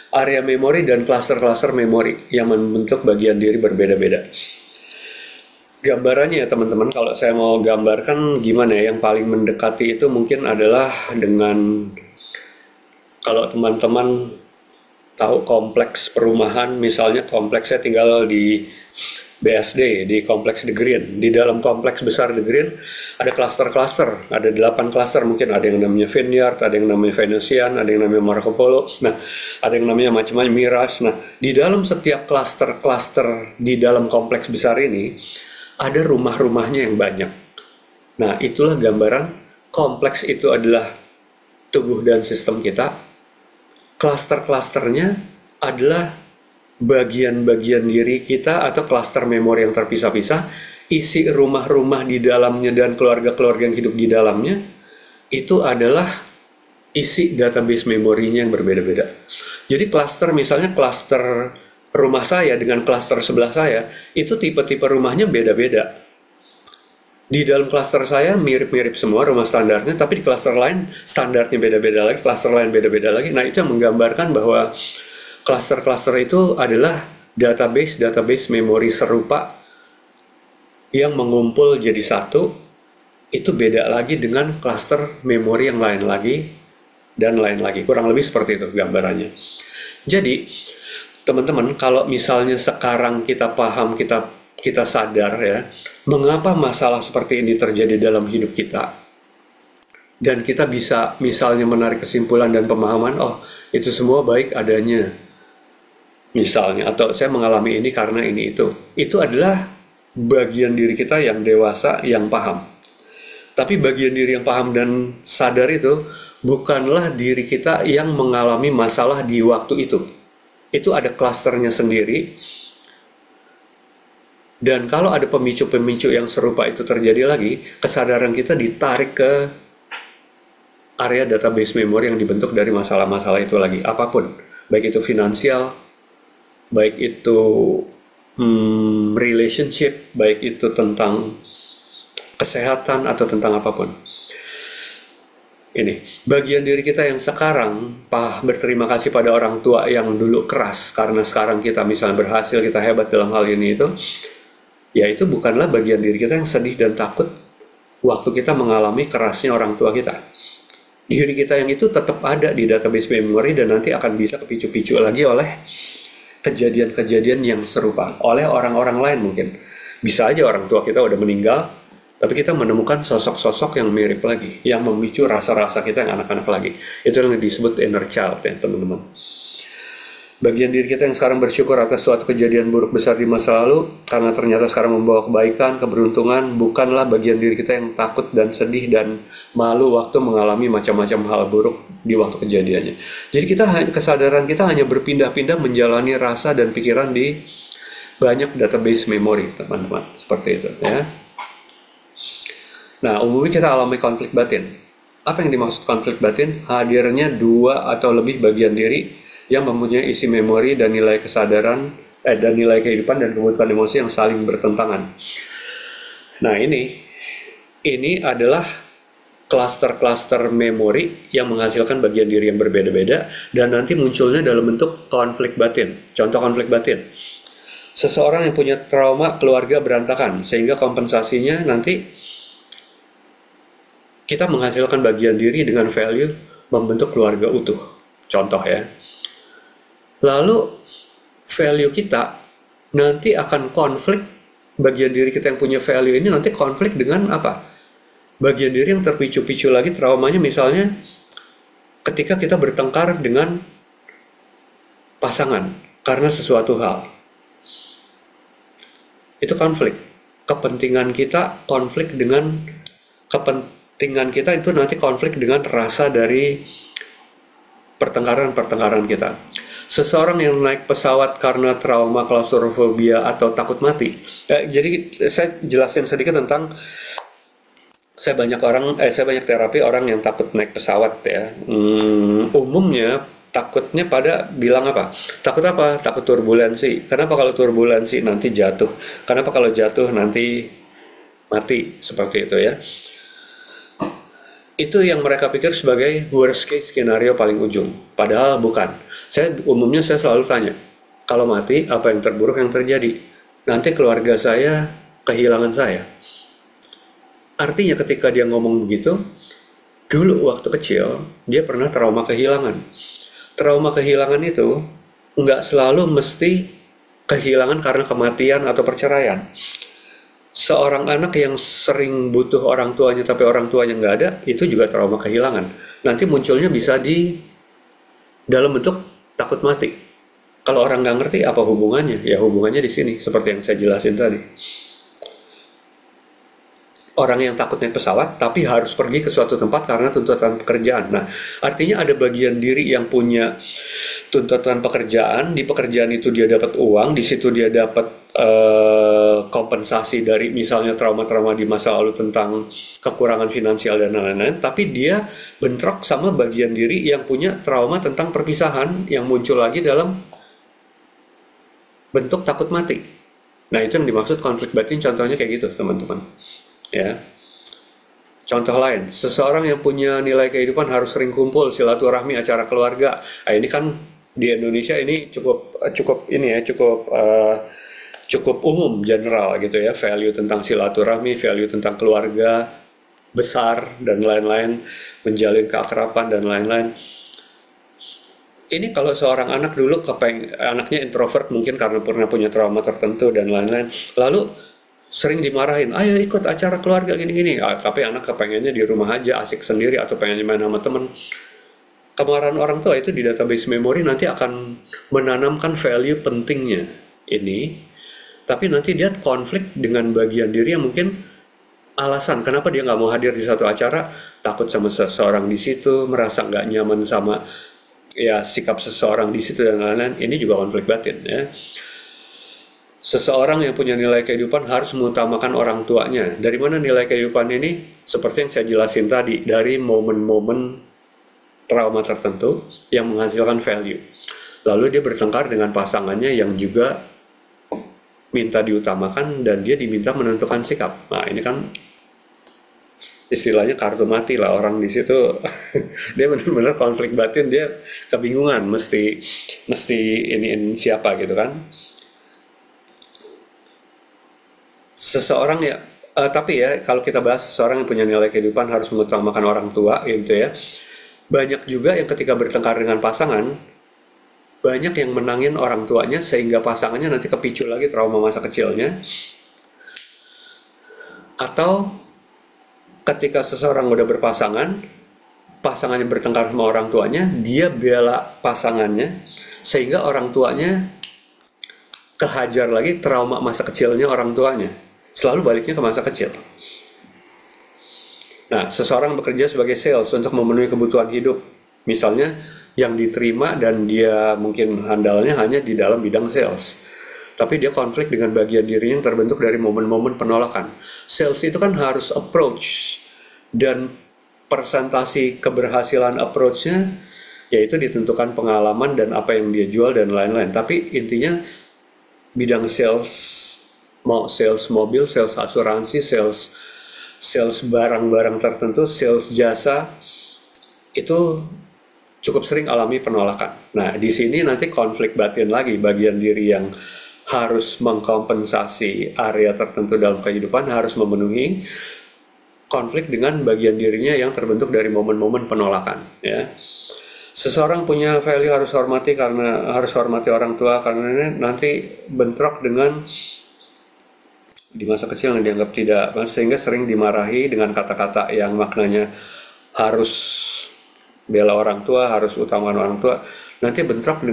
Area memori dan klaster-klaster memori yang membentuk bagian diri berbeda-beda. Gambarannya ya teman-teman, kalau saya mau gambarkan gimana ya, yang paling mendekati itu mungkin adalah dengan, kalau teman-teman tahu kompleks perumahan, misalnya kompleks saya tinggal di BSD, di kompleks The Green. Di dalam kompleks besar The Green ada klaster-klaster, ada 8 klaster, mungkin ada yang namanya Vineyard, ada yang namanya Venetian, ada yang namanya Marco Polo, nah ada yang namanya macam-macam Mirage. Nah, di dalam setiap klaster-klaster di dalam kompleks besar ini ada rumah-rumahnya yang banyak. Nah, itulah gambaran kompleks itu adalah tubuh dan sistem kita. Klaster-klasternya adalah bagian-bagian diri kita atau klaster memori yang terpisah-pisah. Isi rumah-rumah di dalamnya dan keluarga-keluarga yang hidup di dalamnya itu adalah isi database memorinya yang berbeda-beda. Jadi klaster, misalnya klaster rumah saya dengan klaster sebelah saya, itu tipe-tipe rumahnya beda-beda. Di dalam klaster saya mirip-mirip semua rumah standarnya, tapi di klaster lain standarnya beda-beda lagi, klaster lain beda-beda lagi. Nah, itu yang menggambarkan bahwa klaster-klaster itu adalah database memori serupa yang mengumpul jadi satu. Itu beda lagi dengan klaster memori yang lain lagi dan lain lagi. Kurang lebih seperti itu gambarannya. Jadi, teman-teman, kalau misalnya sekarang kita paham, kita sadar ya, mengapa masalah seperti ini terjadi dalam hidup kita, dan kita bisa misalnya menarik kesimpulan dan pemahaman, oh itu semua baik adanya, misalnya, atau saya mengalami ini karena ini itu adalah bagian diri kita yang dewasa yang paham. Tapi bagian diri yang paham dan sadar itu bukanlah diri kita yang mengalami masalah di waktu itu. Itu ada klasternya sendiri. Dan kalau ada pemicu-pemicu yang serupa itu terjadi lagi, kesadaran kita ditarik ke area database memori yang dibentuk dari masalah-masalah itu lagi, apapun, baik itu finansial, baik itu relationship, baik itu tentang kesehatan atau tentang apapun. Ini bagian diri kita yang sekarang berterima kasih pada orang tua yang dulu keras karena sekarang kita misalnya berhasil, kita hebat dalam hal ini, ya itu bukanlah bagian diri kita yang sedih dan takut waktu kita mengalami kerasnya orang tua kita. Diri kita yang itu tetap ada di database memori dan nanti akan bisa kepicu-picu lagi oleh kejadian-kejadian yang serupa oleh orang-orang lain. Mungkin bisa aja orang tua kita udah meninggal, tapi kita menemukan sosok-sosok yang mirip lagi, yang memicu rasa-rasa kita yang anak-anak lagi. Itu yang disebut inner child ya teman-teman. Bagian diri kita yang sekarang bersyukur atas suatu kejadian buruk besar di masa lalu, karena ternyata sekarang membawa kebaikan, keberuntungan, bukanlah bagian diri kita yang takut dan sedih dan malu waktu mengalami macam-macam hal buruk di waktu kejadiannya. Jadi kesadaran kita hanya berpindah-pindah menjalani rasa dan pikiran di banyak database memori, teman-teman. Seperti itu ya. Nah, umumnya kita alami konflik batin. Apa yang dimaksud konflik batin? Hadirnya dua atau lebih bagian diri yang mempunyai isi memori dan nilai kesadaran dan nilai kehidupan dan kebutuhan emosi yang saling bertentangan. Nah, ini adalah cluster-cluster memori yang menghasilkan bagian diri yang berbeda-beda dan nanti munculnya dalam bentuk konflik batin. Contoh konflik batin. Seseorang yang punya trauma keluarga berantakan, sehingga kompensasinya nanti kita menghasilkan bagian diri dengan value membentuk keluarga utuh. Contoh ya. Lalu value kita nanti akan konflik, bagian diri kita yang punya value ini nanti konflik dengan apa? Bagian diri yang terpicu-picu lagi traumanya, misalnya ketika kita bertengkar dengan pasangan karena sesuatu hal. Itu konflik. Kepentingan kita konflik dengan kepentingan kita itu nanti konflik dengan rasa dari pertengkaran-pertengkaran kita. Seseorang yang naik pesawat karena trauma klaustrofobia atau takut mati. Jadi saya jelasin sedikit tentang saya banyak terapi orang yang takut naik pesawat ya. Umumnya takutnya pada bilang apa? Takut apa? Takut turbulensi. Kenapa kalau turbulensi nanti jatuh? Kenapa kalau jatuh nanti mati? Seperti itu ya. Itu yang mereka pikir sebagai worst case skenario paling ujung. Padahal bukan. Umumnya saya selalu tanya, kalau mati apa yang terburuk yang terjadi? Nanti keluarga saya kehilangan saya. Artinya ketika dia ngomong begitu, dulu waktu kecil dia pernah trauma kehilangan. Trauma kehilangan itu nggak selalu mesti kehilangan karena kematian atau perceraian. Seorang anak yang sering butuh orang tuanya tapi orang tuanya nggak ada, itu juga trauma kehilangan. Nanti munculnya bisa di dalam bentuk takut mati. Kalau orang nggak ngerti apa hubungannya, ya hubungannya di sini, seperti yang saya jelasin tadi. Orang yang takut naik pesawat tapi harus pergi ke suatu tempat karena tuntutan pekerjaan. Nah, artinya ada bagian diri yang punya tuntutan pekerjaan, di pekerjaan itu dia dapat uang, di situ dia dapat kompensasi dari misalnya trauma-trauma di masa lalu tentang kekurangan finansial dan lain-lain, tapi dia bentrok sama bagian diri yang punya trauma tentang perpisahan yang muncul lagi dalam bentuk takut mati. Nah, itu yang dimaksud konflik batin, contohnya kayak gitu, teman-teman. Ya. Contoh lain, seseorang yang punya nilai kehidupan harus sering kumpul, silaturahmi, acara keluarga. Nah, ini kan di Indonesia ini cukup umum, general gitu ya, value tentang silaturahmi, value tentang keluarga besar dan lain-lain, menjalin keakraban dan lain-lain. Ini kalau seorang anak dulu anaknya introvert mungkin karena pernah punya trauma tertentu dan lain-lain, lalu sering dimarahin, ayo ikut acara keluarga gini-gini, tapi anak kepengennya di rumah aja, asik sendiri atau pengen main sama temen. Kemarahan orang tua itu di database memori nanti akan menanamkan value pentingnya ini, tapi nanti dia konflik dengan bagian diri yang mungkin alasan kenapa dia nggak mau hadir di satu acara, takut sama seseorang di situ, merasa nggak nyaman sama ya sikap seseorang di situ dan lain-lain. Ini juga konflik batin ya. Seseorang yang punya nilai kehidupan harus mengutamakan orang tuanya. Dari mana nilai kehidupan ini? Seperti yang saya jelasin tadi, dari momen-momen trauma tertentu yang menghasilkan value. Lalu dia bertengkar dengan pasangannya yang juga minta diutamakan dan dia diminta menentukan sikap. Nah, ini kan istilahnya kartu mati lah orang di situ. Dia benar-benar konflik batin, dia kebingungan mesti iniin siapa gitu kan. Seseorang ya, tapi ya kalau kita bahas seseorang yang punya nilai kehidupan harus mengutamakan orang tua gitu ya. Banyak juga yang ketika bertengkar dengan pasangan, banyak yang menangin orang tuanya sehingga pasangannya nanti kepicu lagi trauma masa kecilnya. Atau ketika seseorang udah berpasangan, pasangannya bertengkar sama orang tuanya, dia bela pasangannya sehingga orang tuanya kehajar lagi trauma masa kecilnya orang tuanya. Selalu baliknya ke masa kecil. Nah, seseorang bekerja sebagai sales untuk memenuhi kebutuhan hidup. Misalnya, yang diterima dan dia mungkin handalnya hanya di dalam bidang sales. Tapi dia konflik dengan bagian dirinya yang terbentuk dari momen-momen penolakan. Sales itu kan harus approach. Dan persentasi keberhasilan approach-nya yaitu ditentukan pengalaman dan apa yang dia jual dan lain-lain. Tapi intinya bidang sales, mau sales mobil, sales asuransi, sales sales barang-barang tertentu, sales jasa, itu cukup sering alami penolakan. Nah, di sini nanti konflik batin lagi, bagian diri yang harus mengkompensasi area tertentu dalam kehidupan, harus memenuhi konflik dengan bagian dirinya yang terbentuk dari momen-momen penolakan. Ya, seseorang punya value harus hormati karena harus hormati orang tua, karena ini nanti bentrok dengan di masa kecil yang dianggap tidak, sehingga sering dimarahi dengan kata-kata yang maknanya harus bela orang tua, harus utamakan orang tua. Nanti bentrok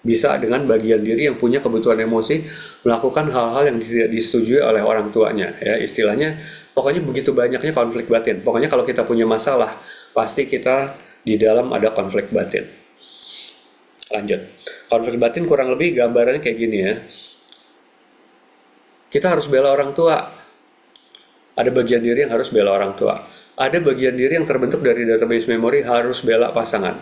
bisa dengan bagian diri yang punya kebutuhan emosi melakukan hal-hal yang tidak disetujui oleh orang tuanya. Ya, istilahnya pokoknya begitu banyaknya konflik batin. Pokoknya kalau kita punya masalah, pasti kita di dalam ada konflik batin. Lanjut. Konflik batin kurang lebih gambarannya kayak gini ya. Kita harus bela orang tua. Ada bagian diri yang harus bela orang tua. Ada bagian diri yang terbentuk dari database memori harus bela pasangan.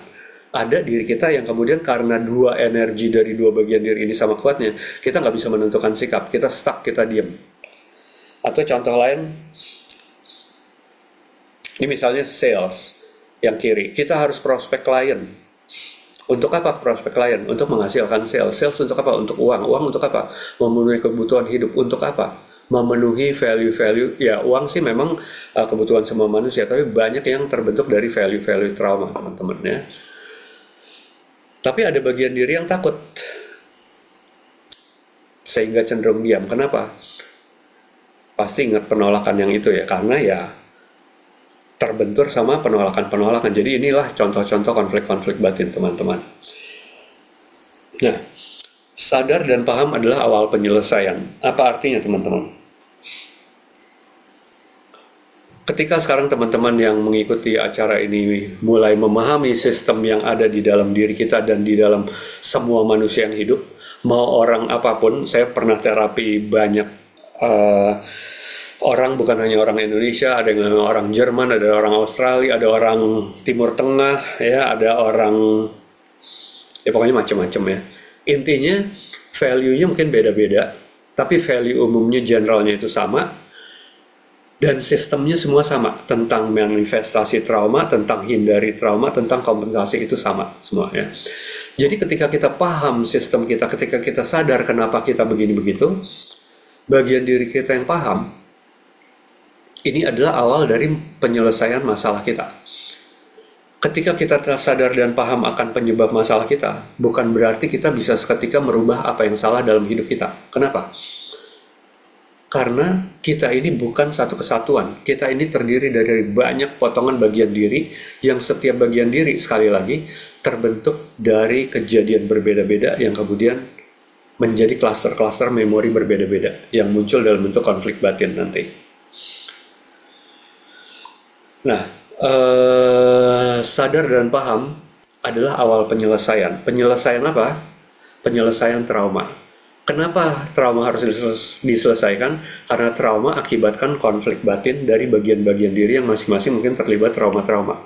Ada diri kita yang kemudian karena dua energi dari dua bagian diri ini sama kuatnya, kita nggak bisa menentukan sikap, kita stuck, kita diem. Atau contoh lain, ini misalnya sales yang kiri, kita harus prospek klien. Untuk apa prospek klien? Untuk menghasilkan sales. Sales untuk apa? Untuk uang. Uang untuk apa? Memenuhi kebutuhan hidup. Untuk apa? Memenuhi value-value. Ya, uang sih memang kebutuhan semua manusia, tapi banyak yang terbentuk dari value-value trauma, teman-teman ya. Tapi ada bagian diri yang takut, sehingga cenderung diam. Kenapa? Pasti ingat penolakan yang itu ya, karena ya terbentur sama penolakan-penolakan. Jadi inilah contoh-contoh konflik-konflik batin, teman-teman. Nah, sadar dan paham adalah awal penyelesaian. Apa artinya, teman-teman? Ketika sekarang teman-teman yang mengikuti acara ini mulai memahami sistem yang ada di dalam diri kita dan di dalam semua manusia yang hidup, mau orang apapun, saya pernah terapi banyak orang, bukan hanya orang Indonesia, ada yang orang Jerman, ada orang Australia, ada orang Timur Tengah, ya, ada orang, ya pokoknya macam-macam ya. Intinya value-nya mungkin beda-beda, tapi value umumnya generalnya itu sama. Dan sistemnya semua sama, tentang manifestasi trauma, tentang hindari trauma, tentang kompensasi itu sama semua ya. Jadi ketika kita paham sistem kita, ketika kita sadar kenapa kita begini begitu, bagian diri kita yang paham, ini adalah awal dari penyelesaian masalah kita. Ketika kita sadar dan paham akan penyebab masalah kita, bukan berarti kita bisa seketika merubah apa yang salah dalam hidup kita. Kenapa? Karena kita ini bukan satu kesatuan. Kita ini terdiri dari banyak potongan bagian diri yang setiap bagian diri, sekali lagi, terbentuk dari kejadian berbeda-beda yang kemudian menjadi klaster-klaster memori berbeda-beda yang muncul dalam bentuk konflik batin nanti. Nah, sadar dan paham adalah awal penyelesaian. Penyelesaian apa? Penyelesaian trauma. Kenapa trauma harus diselesaikan? Karena trauma akibatkan konflik batin dari bagian-bagian diri yang masing-masing mungkin terlibat trauma-trauma.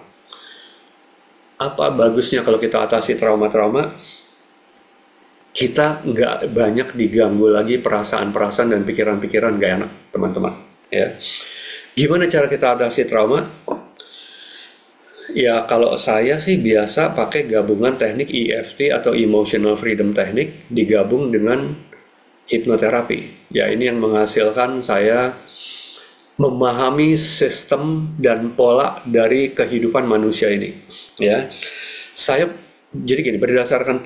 Apa bagusnya kalau kita atasi trauma-trauma? Kita nggak banyak diganggu lagi perasaan-perasaan dan pikiran-pikiran nggak enak, teman-teman. Ya. Gimana cara kita atasi trauma? Ya, kalau saya sih biasa pakai gabungan teknik EFT atau Emotional Freedom Technique digabung dengan hipnoterapi. Ya, ini yang menghasilkan saya memahami sistem dan pola dari kehidupan manusia ini. Ya, saya jadi gini, berdasarkan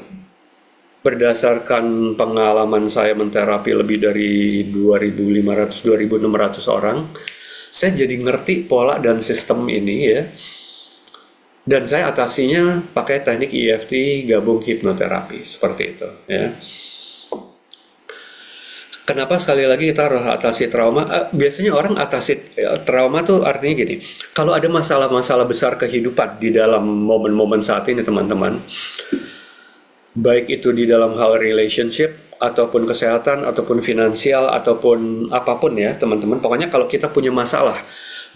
pengalaman saya menterapi lebih dari 2.500-2.600 orang, saya jadi ngerti pola dan sistem ini ya. Dan saya atasinya pakai teknik EFT gabung hipnoterapi, seperti itu ya. Kenapa sekali lagi kita harus atasi trauma? Biasanya orang atasi trauma tuh artinya gini, kalau ada masalah-masalah besar kehidupan di dalam momen-momen saat ini, teman-teman, baik itu di dalam hal relationship, ataupun kesehatan, ataupun finansial, ataupun apapun ya teman-teman, pokoknya kalau kita punya masalah,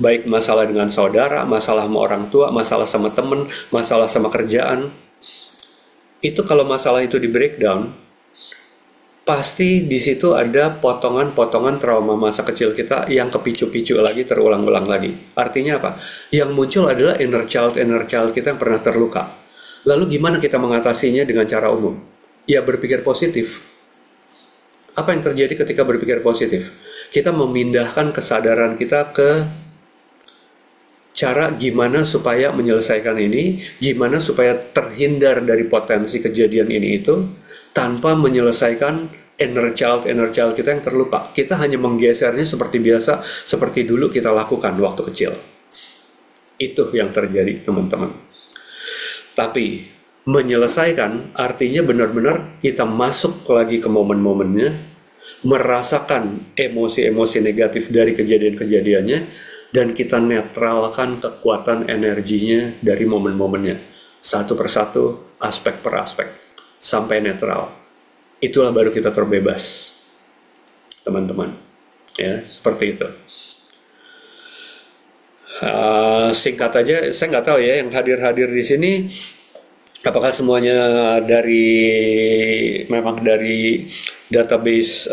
baik masalah dengan saudara, masalah sama orang tua, masalah sama temen, masalah sama kerjaan, itu kalau masalah itu di breakdown, pasti di situ ada potongan-potongan trauma masa kecil kita yang kepicu-picu lagi, terulang-ulang lagi. Artinya apa? Yang muncul adalah inner child kita yang pernah terluka. Lalu gimana kita mengatasinya dengan cara umum? Ya berpikir positif. Apa yang terjadi ketika berpikir positif? Kita memindahkan kesadaran kita ke cara gimana supaya menyelesaikan ini, gimana supaya terhindar dari potensi kejadian ini itu, tanpa menyelesaikan inner child kita yang terlupa. Kita hanya menggesernya seperti biasa, seperti dulu kita lakukan waktu kecil. Itu yang terjadi, teman-teman. Tapi menyelesaikan artinya benar-benar kita masuk lagi ke momen-momennya, merasakan emosi-emosi negatif dari kejadian-kejadiannya, dan kita netralkan kekuatan energinya dari momen-momennya. Satu persatu, aspek per aspek, sampai netral. Itulah baru kita terbebas, teman-teman. Ya, seperti itu. Singkat aja, saya nggak tahu ya yang hadir-hadir di sini apakah semuanya memang dari database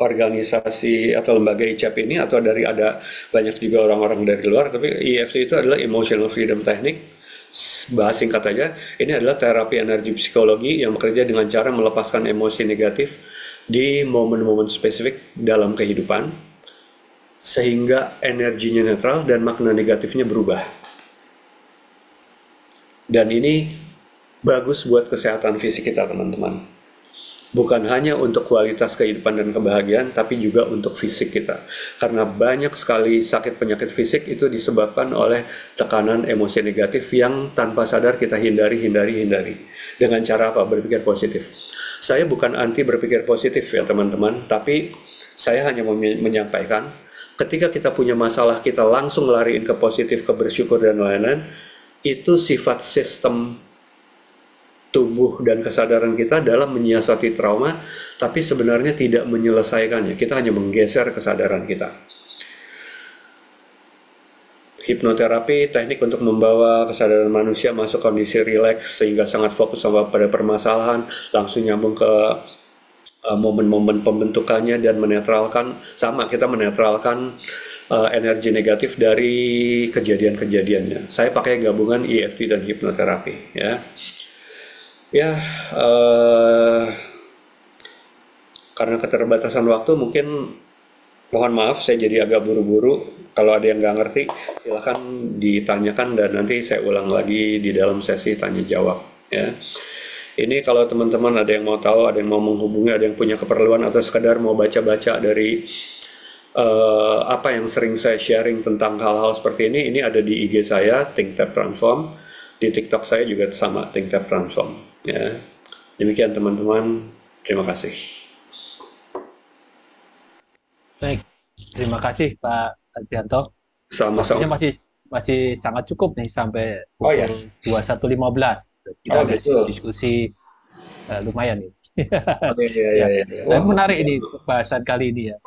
organisasi atau lembaga ICAP ini, atau ada banyak juga orang-orang dari luar. Tapi EFT itu adalah Emotional Freedom Technique. Bahas singkat aja, ini adalah terapi energi psikologi yang bekerja dengan cara melepaskan emosi negatif di momen-momen spesifik dalam kehidupan, sehingga energinya netral dan makna negatifnya berubah. Dan ini bagus buat kesehatan fisik kita, teman-teman. Bukan hanya untuk kualitas kehidupan dan kebahagiaan, tapi juga untuk fisik kita. Karena banyak sekali sakit penyakit fisik itu disebabkan oleh tekanan emosi negatif yang tanpa sadar kita hindari. Dengan cara apa? Berpikir positif. Saya bukan anti berpikir positif ya teman-teman, tapi saya hanya menyampaikan ketika kita punya masalah, kita langsung lariin ke positif, ke bersyukur dan lain-lain. Itu sifat sistem tubuh dan kesadaran kita dalam menyiasati trauma, tapi sebenarnya tidak menyelesaikannya. Kita hanya menggeser kesadaran kita. Hipnoterapi, teknik untuk membawa kesadaran manusia masuk kondisi rileks sehingga sangat fokus pada permasalahan, langsung nyambung ke momen-momen pembentukannya dan menetralkan, kita menetralkan energi negatif dari kejadian-kejadiannya. Saya pakai gabungan EFT dan hipnoterapi, ya. Ya, karena keterbatasan waktu mungkin mohon maaf saya jadi agak buru-buru. Kalau ada yang nggak ngerti silahkan ditanyakan dan nanti saya ulang lagi di dalam sesi tanya jawab, ya. Ini kalau teman-teman ada yang mau tahu, ada yang mau menghubungi, ada yang punya keperluan atau sekedar mau baca-baca dari apa yang sering saya sharing tentang hal-hal seperti ini ada di IG saya, Think Tap Transform. Di TikTok saya juga sama, Think Tap Transform. Ya. Demikian teman-teman, terima kasih. Baik, terima kasih Pak Adrianto. Sama-sama. Waktunya masih sangat cukup nih sampai ya. pukul 21.15. Kita diskusi lumayan nih. Iya. Tapi menarik ini bahasan kali ini ya.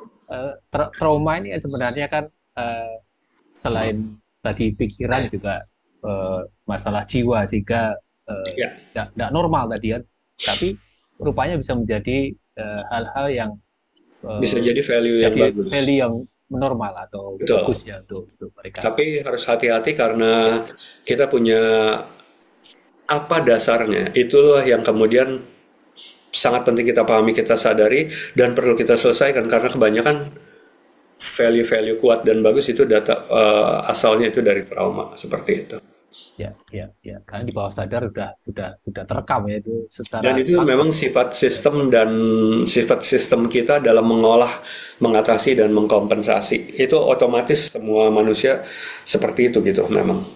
Trauma ini sebenarnya kan selain tadi pikiran juga masalah jiwa, sehingga tidak normal tadi ya. Tapi rupanya bisa menjadi hal-hal yang bisa jadi value yang bagus, value yang normal atau bagus ya untuk mereka. Tapi harus hati-hati karena kita punya apa dasarnya. Itulah yang kemudian sangat penting kita pahami, kita sadari, dan perlu kita selesaikan karena kebanyakan value-value kuat dan bagus itu asalnya itu dari trauma seperti itu. Ya. Karena di bawah sadar sudah terekam ya itu secara. Dan itu memang sifat sistem kita dalam mengolah, mengatasi dan mengkompensasi. Itu otomatis semua manusia seperti itu gitu memang.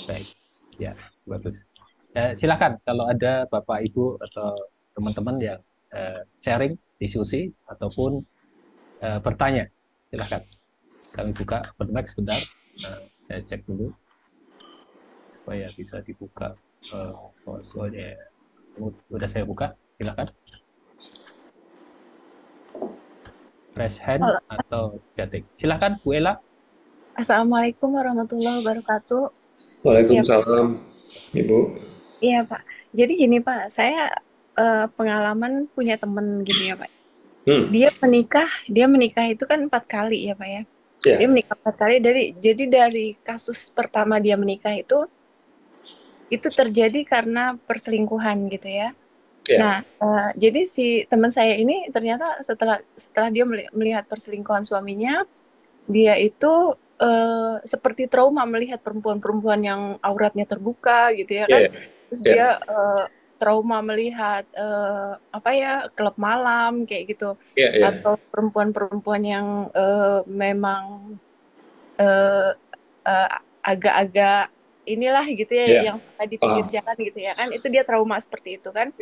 Baik, ya bagus. Silakan kalau ada Bapak Ibu atau teman-teman yang sharing, diskusi ataupun bertanya, silakan. Kami buka open mic sebentar. Saya cek dulu supaya bisa dibuka soalnya. Udah saya buka, silakan. Raise hand atau chatting. Silakan Bu Ella. Assalamualaikum warahmatullahi wabarakatuh. Waalaikumsalam, Ibu. Iya Pak. Jadi gini Pak, saya pengalaman punya temen gitu ya Pak. Hmm, Dia menikah itu kan 4 kali ya Pak ya. Dia ya, menikah 4 kali jadi dari kasus pertama dia menikah itu terjadi karena perselingkuhan gitu ya. ya, Nah, jadi si teman saya ini ternyata setelah dia melihat perselingkuhan suaminya, dia itu seperti trauma melihat perempuan-perempuan yang auratnya terbuka gitu ya kan. ya, Terus ya, dia trauma melihat apa ya, klub malam kayak gitu, ya, ya, atau perempuan-perempuan yang memang eh, eh, agak-agak inilah gitu ya, ya, yang suka di pinggir paham. jalan gitu ya kan. Itu dia trauma seperti itu kan.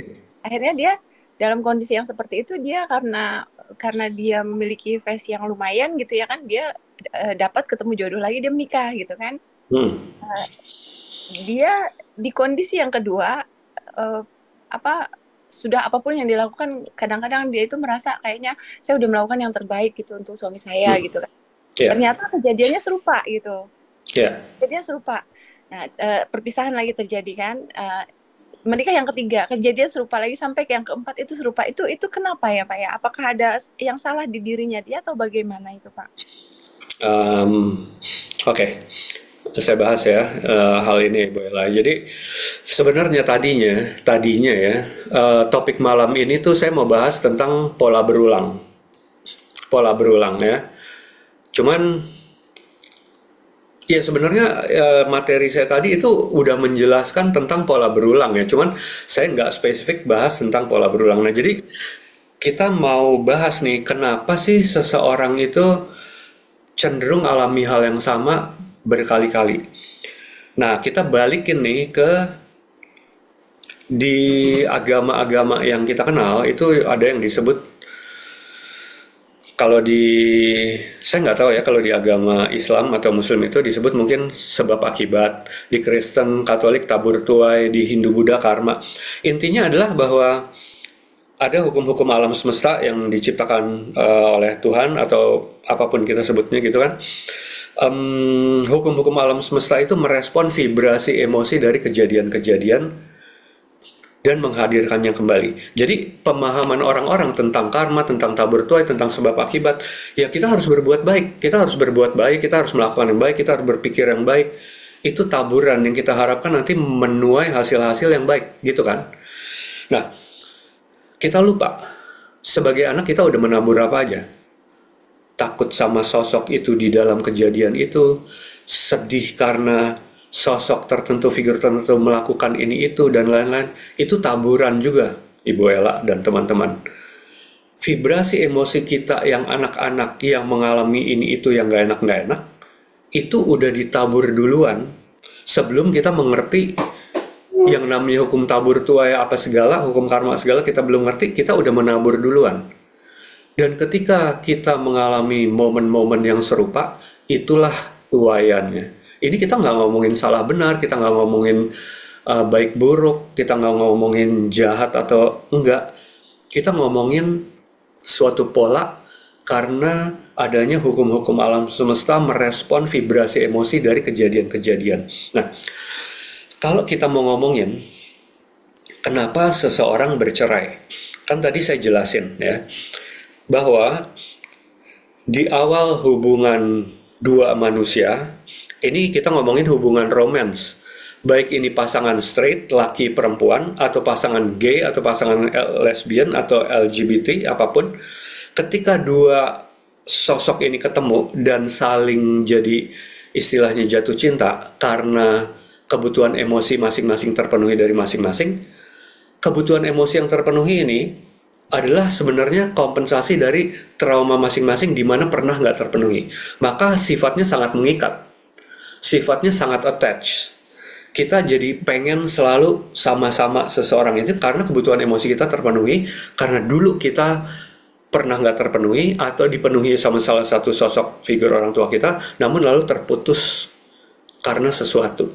Akhirnya dia dalam kondisi yang seperti itu, dia karena dia memiliki face yang lumayan gitu ya kan, dia dapat ketemu jodoh lagi, dia menikah gitu kan. Hmm, Eh, dia di kondisi yang kedua, eh, apa, sudah apapun yang dilakukan, kadang-kadang dia itu merasa kayaknya saya udah melakukan yang terbaik gitu untuk suami saya hmm, gitu kan. ya, Ternyata kejadiannya serupa gitu. ya. Kejadiannya serupa. Nah, perpisahan lagi terjadi kan. Menikah yang ketiga, kejadian serupa lagi, sampai ke yang keempat itu serupa. Itu kenapa ya Pak ya? Apakah ada yang salah di dirinya dia atau bagaimana itu Pak? Em, Oke, saya bahas ya hal ini, Bu Ella. Jadi sebenarnya tadinya ya topik malam ini tuh saya mau bahas tentang pola berulang ya. Cuman ya sebenarnya materi saya tadi itu udah menjelaskan tentang pola berulang ya. Cuman saya nggak spesifik bahas tentang pola berulang. Nah jadi kita mau bahas nih kenapa sih seseorang itu cenderung alami hal yang sama berkali-kali. Nah, kita balikin nih ke di agama-agama yang kita kenal itu ada yang disebut kalau di saya nggak tahu ya kalau di agama Islam atau Muslim itu disebut mungkin sebab akibat, di Kristen Katolik tabur tuai, di Hindu Buddha karma. Intinya adalah bahwa ada hukum-hukum alam semesta yang diciptakan oleh Tuhan atau apapun kita sebutnya gitu kan. Hukum-hukum alam semesta itu merespon vibrasi emosi dari kejadian-kejadian dan menghadirkannya kembali. Jadi pemahaman orang-orang tentang karma, tentang tabur tuai, tentang sebab akibat, ya kita harus berbuat baik, kita harus berbuat baik, kita harus melakukan yang baik, kita harus berpikir yang baik. Itu taburan yang kita harapkan nanti menuai hasil-hasil yang baik, gitu kan? Nah, kita lupa sebagai anak kita udah menabur apa aja. Takut sama sosok itu di dalam kejadian itu, sedih karena sosok tertentu, figur tertentu melakukan ini itu dan lain-lain. Itu taburan juga, Ibu Ella dan teman-teman. Vibrasi emosi kita yang anak-anak yang mengalami ini itu yang gak enak, itu udah ditabur duluan sebelum kita mengerti yang namanya hukum tabur tuai apa segala, hukum karma segala kita belum ngerti, kita udah menabur duluan. Dan ketika kita mengalami momen-momen yang serupa, itulah tuaiannya. Ini kita nggak ngomongin salah benar, kita nggak ngomongin baik buruk, kita nggak ngomongin jahat atau enggak. Kita ngomongin suatu pola karena adanya hukum-hukum alam semesta merespon vibrasi emosi dari kejadian-kejadian. Nah, kalau kita mau ngomongin kenapa seseorang bercerai, kan tadi saya jelasin ya, bahwa di awal hubungan dua manusia, ini kita ngomongin hubungan romance. Baik ini pasangan straight, laki perempuan, atau pasangan gay, atau pasangan lesbian, atau LGBT, apapun. Ketika dua sosok ini ketemu dan saling jadi istilahnya jatuh cinta karena kebutuhan emosi masing-masing terpenuhi dari masing-masing, kebutuhan emosi yang terpenuhi ini adalah sebenarnya kompensasi dari trauma masing-masing di mana pernah nggak terpenuhi. Maka sifatnya sangat mengikat, sifatnya sangat attached. Kita jadi pengen selalu sama-sama seseorang itu karena kebutuhan emosi kita terpenuhi, karena dulu kita pernah nggak terpenuhi atau dipenuhi sama salah satu sosok figur orang tua kita, namun lalu terputus karena sesuatu.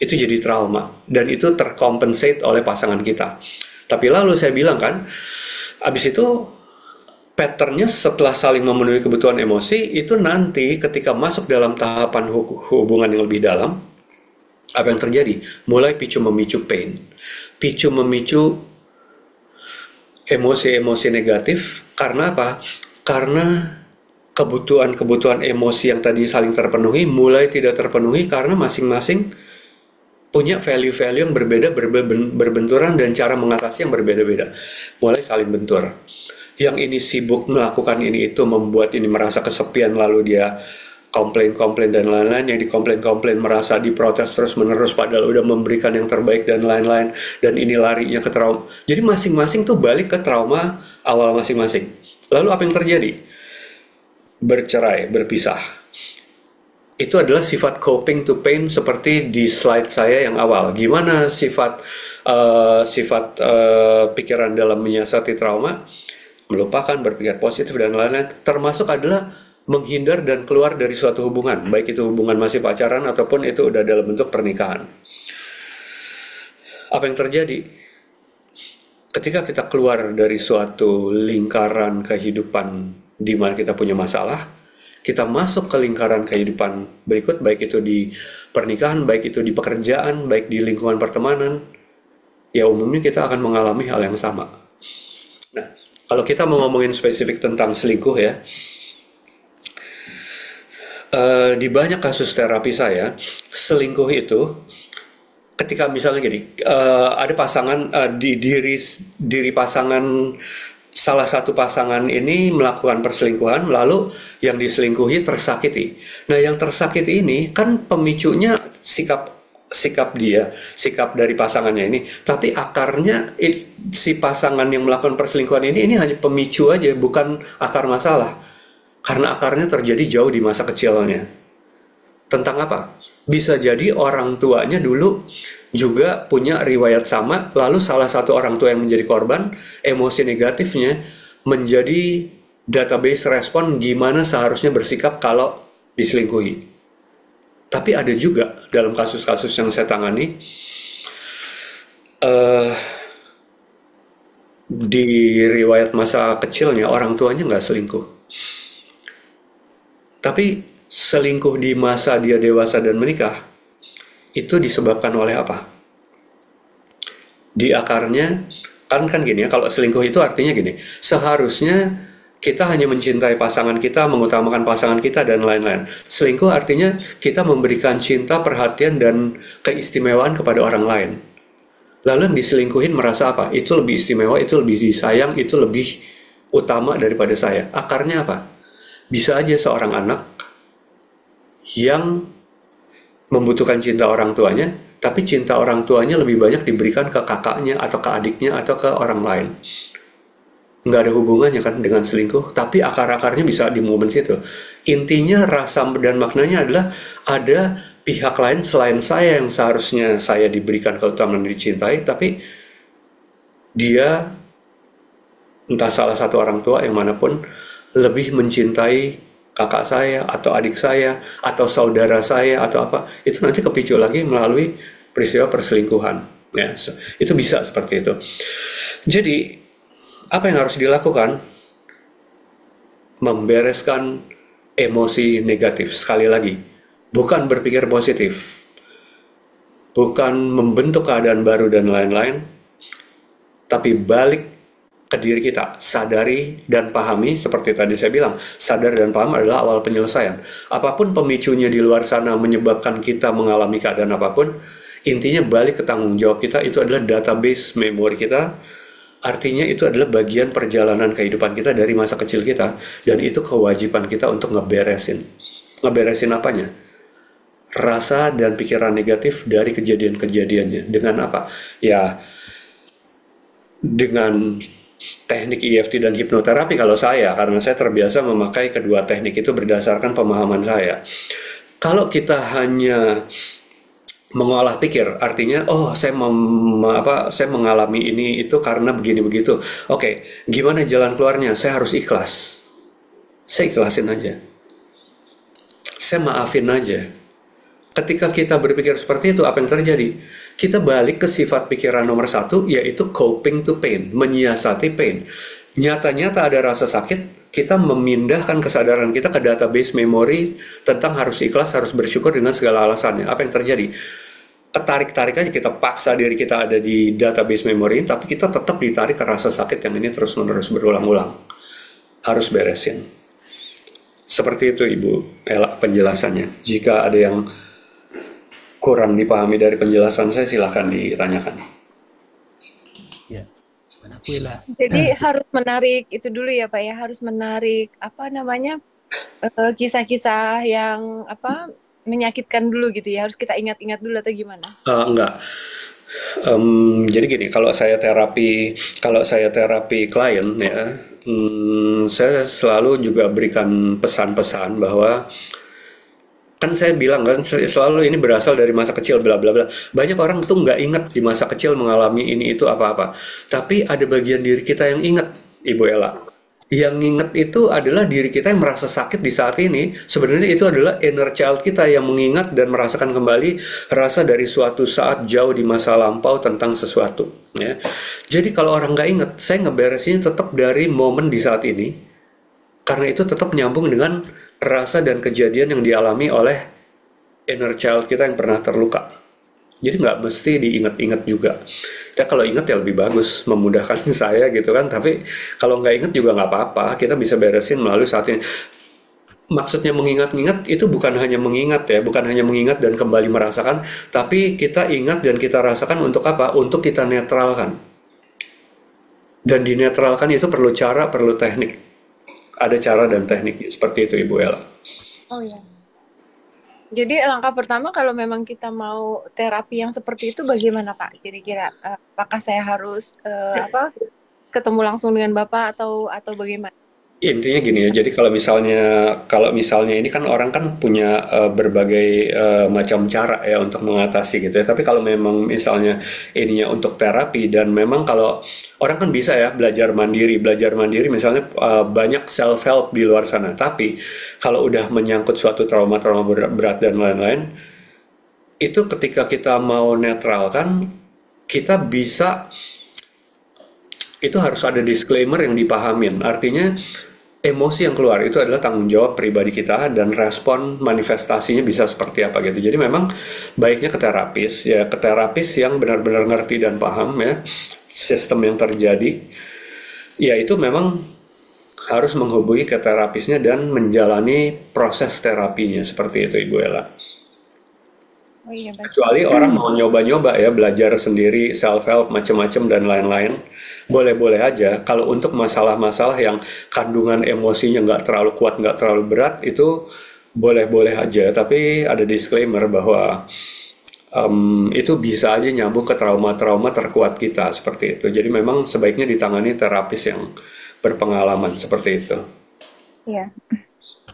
Itu jadi trauma, dan itu terkompensate oleh pasangan kita. Tapi lalu saya bilang kan, abis itu patternnya setelah saling memenuhi kebutuhan emosi, itu nanti ketika masuk dalam tahapan hubungan yang lebih dalam, apa yang terjadi? Mulai picu memicu pain, picu memicu emosi-emosi negatif. Karena apa? Karena kebutuhan-kebutuhan emosi yang tadi saling terpenuhi mulai tidak terpenuhi karena masing-masing punya value-value yang berbeda, berbenturan, dan cara mengatasi yang berbeda-beda. Mulai saling bentur. Yang ini sibuk melakukan ini itu, membuat ini merasa kesepian, lalu dia komplain-komplain dan lain-lain. Yang dikomplain-komplain merasa diprotes terus-menerus padahal udah memberikan yang terbaik dan lain-lain. Dan ini larinya ke trauma. Jadi masing-masing tuh balik ke trauma awal masing-masing. Lalu apa yang terjadi? Bercerai, berpisah. Itu adalah sifat coping to pain seperti di slide saya yang awal. Gimana sifat pikiran dalam menyiasati trauma? Melupakan, berpikir positif, dan lain-lain. Termasuk adalah menghindar dan keluar dari suatu hubungan. Baik itu hubungan masih pacaran ataupun itu udah dalam bentuk pernikahan. Apa yang terjadi? Ketika kita keluar dari suatu lingkaran kehidupan di mana kita punya masalah, kita masuk ke lingkaran kehidupan berikut, baik itu di pernikahan, baik itu di pekerjaan, baik di lingkungan pertemanan, ya umumnya kita akan mengalami hal yang sama. Nah, kalau kita mau ngomongin spesifik tentang selingkuh ya, di banyak kasus terapi saya, selingkuh itu ketika misalnya gini, ada pasangan, di diri pasangan, salah satu pasangan ini melakukan perselingkuhan, lalu yang diselingkuhi tersakiti. Nah, yang tersakiti ini kan pemicunya sikap dari pasangannya ini. Tapi akarnya si pasangan yang melakukan perselingkuhan ini hanya pemicu aja, bukan akar masalah. Karena akarnya terjadi jauh di masa kecilnya. Tentang apa? Bisa jadi orang tuanya dulu juga punya riwayat sama, lalu salah satu orang tua yang menjadi korban, emosi negatifnya menjadi database respon gimana seharusnya bersikap kalau diselingkuhi. Tapi ada juga dalam kasus-kasus yang saya tangani, di riwayat masa kecilnya orang tuanya nggak selingkuh. Tapi selingkuh di masa dia dewasa dan menikah, itu disebabkan oleh apa? Di akarnya, kan gini ya, kalau selingkuh itu artinya gini, seharusnya kita hanya mencintai pasangan kita, mengutamakan pasangan kita, dan lain-lain. Selingkuh artinya kita memberikan cinta, perhatian, dan keistimewaan kepada orang lain. Lalu yang diselingkuhin merasa apa? Itu lebih istimewa, itu lebih disayang, itu lebih utama daripada saya. Akarnya apa? Bisa aja seorang anak yang membutuhkan cinta orang tuanya, tapi cinta orang tuanya lebih banyak diberikan ke kakaknya, atau ke adiknya, atau ke orang lain. Nggak ada hubungannya kan dengan selingkuh, tapi akar-akarnya bisa di momen situ. Intinya rasa dan maknanya adalah ada pihak lain selain saya yang seharusnya saya diberikan keutamaan dicintai, tapi dia, entah salah satu orang tua yang manapun, lebih mencintai kakak saya, atau adik saya, atau saudara saya, atau apa. Itu nanti kepicu lagi melalui peristiwa perselingkuhan. Ya, itu bisa seperti itu. Jadi, apa yang harus dilakukan? Membereskan emosi negatif. Sekali lagi, bukan berpikir positif, bukan membentuk keadaan baru dan lain-lain, tapi balik ke diri kita, sadari dan pahami. Seperti tadi saya bilang, sadar dan paham adalah awal penyelesaian. Apapun pemicunya di luar sana menyebabkan kita mengalami keadaan apapun, intinya balik ke tanggung jawab kita. Itu adalah database memori kita. Artinya itu adalah bagian perjalanan kehidupan kita dari masa kecil kita, dan itu kewajiban kita untuk ngeberesin. Ngeberesin apanya? Rasa dan pikiran negatif dari kejadian-kejadiannya. Dengan apa? Ya, dengan teknik EFT dan hipnoterapi kalau saya, karena saya terbiasa memakai kedua teknik itu berdasarkan pemahaman saya. Kalau kita hanya mengolah pikir, artinya, oh saya mengalami ini itu karena begini begitu. Oke, gimana jalan keluarnya? Saya harus ikhlas. Saya ikhlasin aja. Saya maafin aja. Ketika kita berpikir seperti itu, apa yang terjadi? Kita balik ke sifat pikiran nomor 1, yaitu coping to pain, menyiasati pain. Nyata-nyata ada rasa sakit, kita memindahkan kesadaran kita ke database memori tentang harus ikhlas, harus bersyukur dengan segala alasannya. Apa yang terjadi? ketarik-tarik aja, kita paksa diri kita ada di database memory, tapi kita tetap ditarik ke rasa sakit yang ini terus-menerus berulang-ulang. Harus beresin. Seperti itu Ibu Ella penjelasannya. Jika ada yang kurang dipahami dari penjelasan saya, silahkan ditanyakan. Ya, gimana Bu Ella? Jadi harus menarik itu dulu ya Pak ya, harus menarik apa namanya kisah-kisah yang apa menyakitkan dulu gitu ya, harus kita ingat-ingat dulu atau gimana? Enggak. Jadi gini, kalau saya terapi klien ya, saya selalu juga berikan pesan-pesan bahwa kan saya bilang kan selalu ini berasal dari masa kecil bla bla bla. Banyak orang tuh nggak ingat di masa kecil mengalami ini itu apa-apa. Tapi ada bagian diri kita yang ingat, Ibu Ella. Yang nginget itu adalah diri kita yang merasa sakit di saat ini. Sebenarnya itu adalah inner child kita yang mengingat dan merasakan kembali rasa dari suatu saat jauh di masa lampau tentang sesuatu. Ya. Jadi kalau orang nggak inget, saya ngeberesinnya tetap dari momen di saat ini. Karena itu tetap nyambung dengan rasa dan kejadian yang dialami oleh inner child kita yang pernah terluka. Jadi nggak mesti diingat-ingat juga. Ya kalau ingat ya lebih bagus, memudahkan saya gitu kan. Tapi kalau nggak ingat juga nggak apa-apa. Kita bisa beresin melalui saat ini. Maksudnya mengingat-ingat itu bukan hanya mengingat ya, bukan hanya mengingat dan kembali merasakan, tapi kita ingat dan kita rasakan untuk apa? Untuk kita netralkan. Dan dinetralkan itu perlu cara, perlu teknik. Ada cara dan tekniknya seperti itu Ibu Ella. Oh ya. Jadi langkah pertama kalau memang kita mau terapi yang seperti itu bagaimana Pak? Kira-kira apakah saya harus apa ketemu langsung dengan Bapak atau bagaimana? Intinya gini ya, jadi kalau misalnya ini kan orang kan punya berbagai macam cara ya untuk mengatasi gitu ya. Tapi kalau memang misalnya ininya untuk terapi dan memang kalau orang kan bisa ya belajar mandiri misalnya banyak self help di luar sana. Tapi kalau udah menyangkut suatu trauma-trauma berat dan lain-lain, itu ketika kita mau netralkan, kita bisa itu harus ada disclaimer yang dipahamin. Artinya emosi yang keluar itu adalah tanggung jawab pribadi kita dan respon manifestasinya bisa seperti apa gitu. Jadi memang baiknya ke terapis yang benar-benar ngerti dan paham ya sistem yang terjadi. Ya itu memang harus menghubungi ke terapisnya dan menjalani proses terapinya seperti itu Ibu Ella. Oh iya baik. Kecuali orang mau nyoba-nyoba ya, belajar sendiri, self-help, macam-macam dan lain-lain. Boleh-boleh aja. Kalau untuk masalah-masalah yang kandungan emosinya nggak terlalu kuat, nggak terlalu berat, itu boleh-boleh aja. Tapi ada disclaimer bahwa itu bisa aja nyambung ke trauma-trauma terkuat kita, seperti itu. Jadi memang sebaiknya ditangani terapis yang berpengalaman, seperti itu. Iya.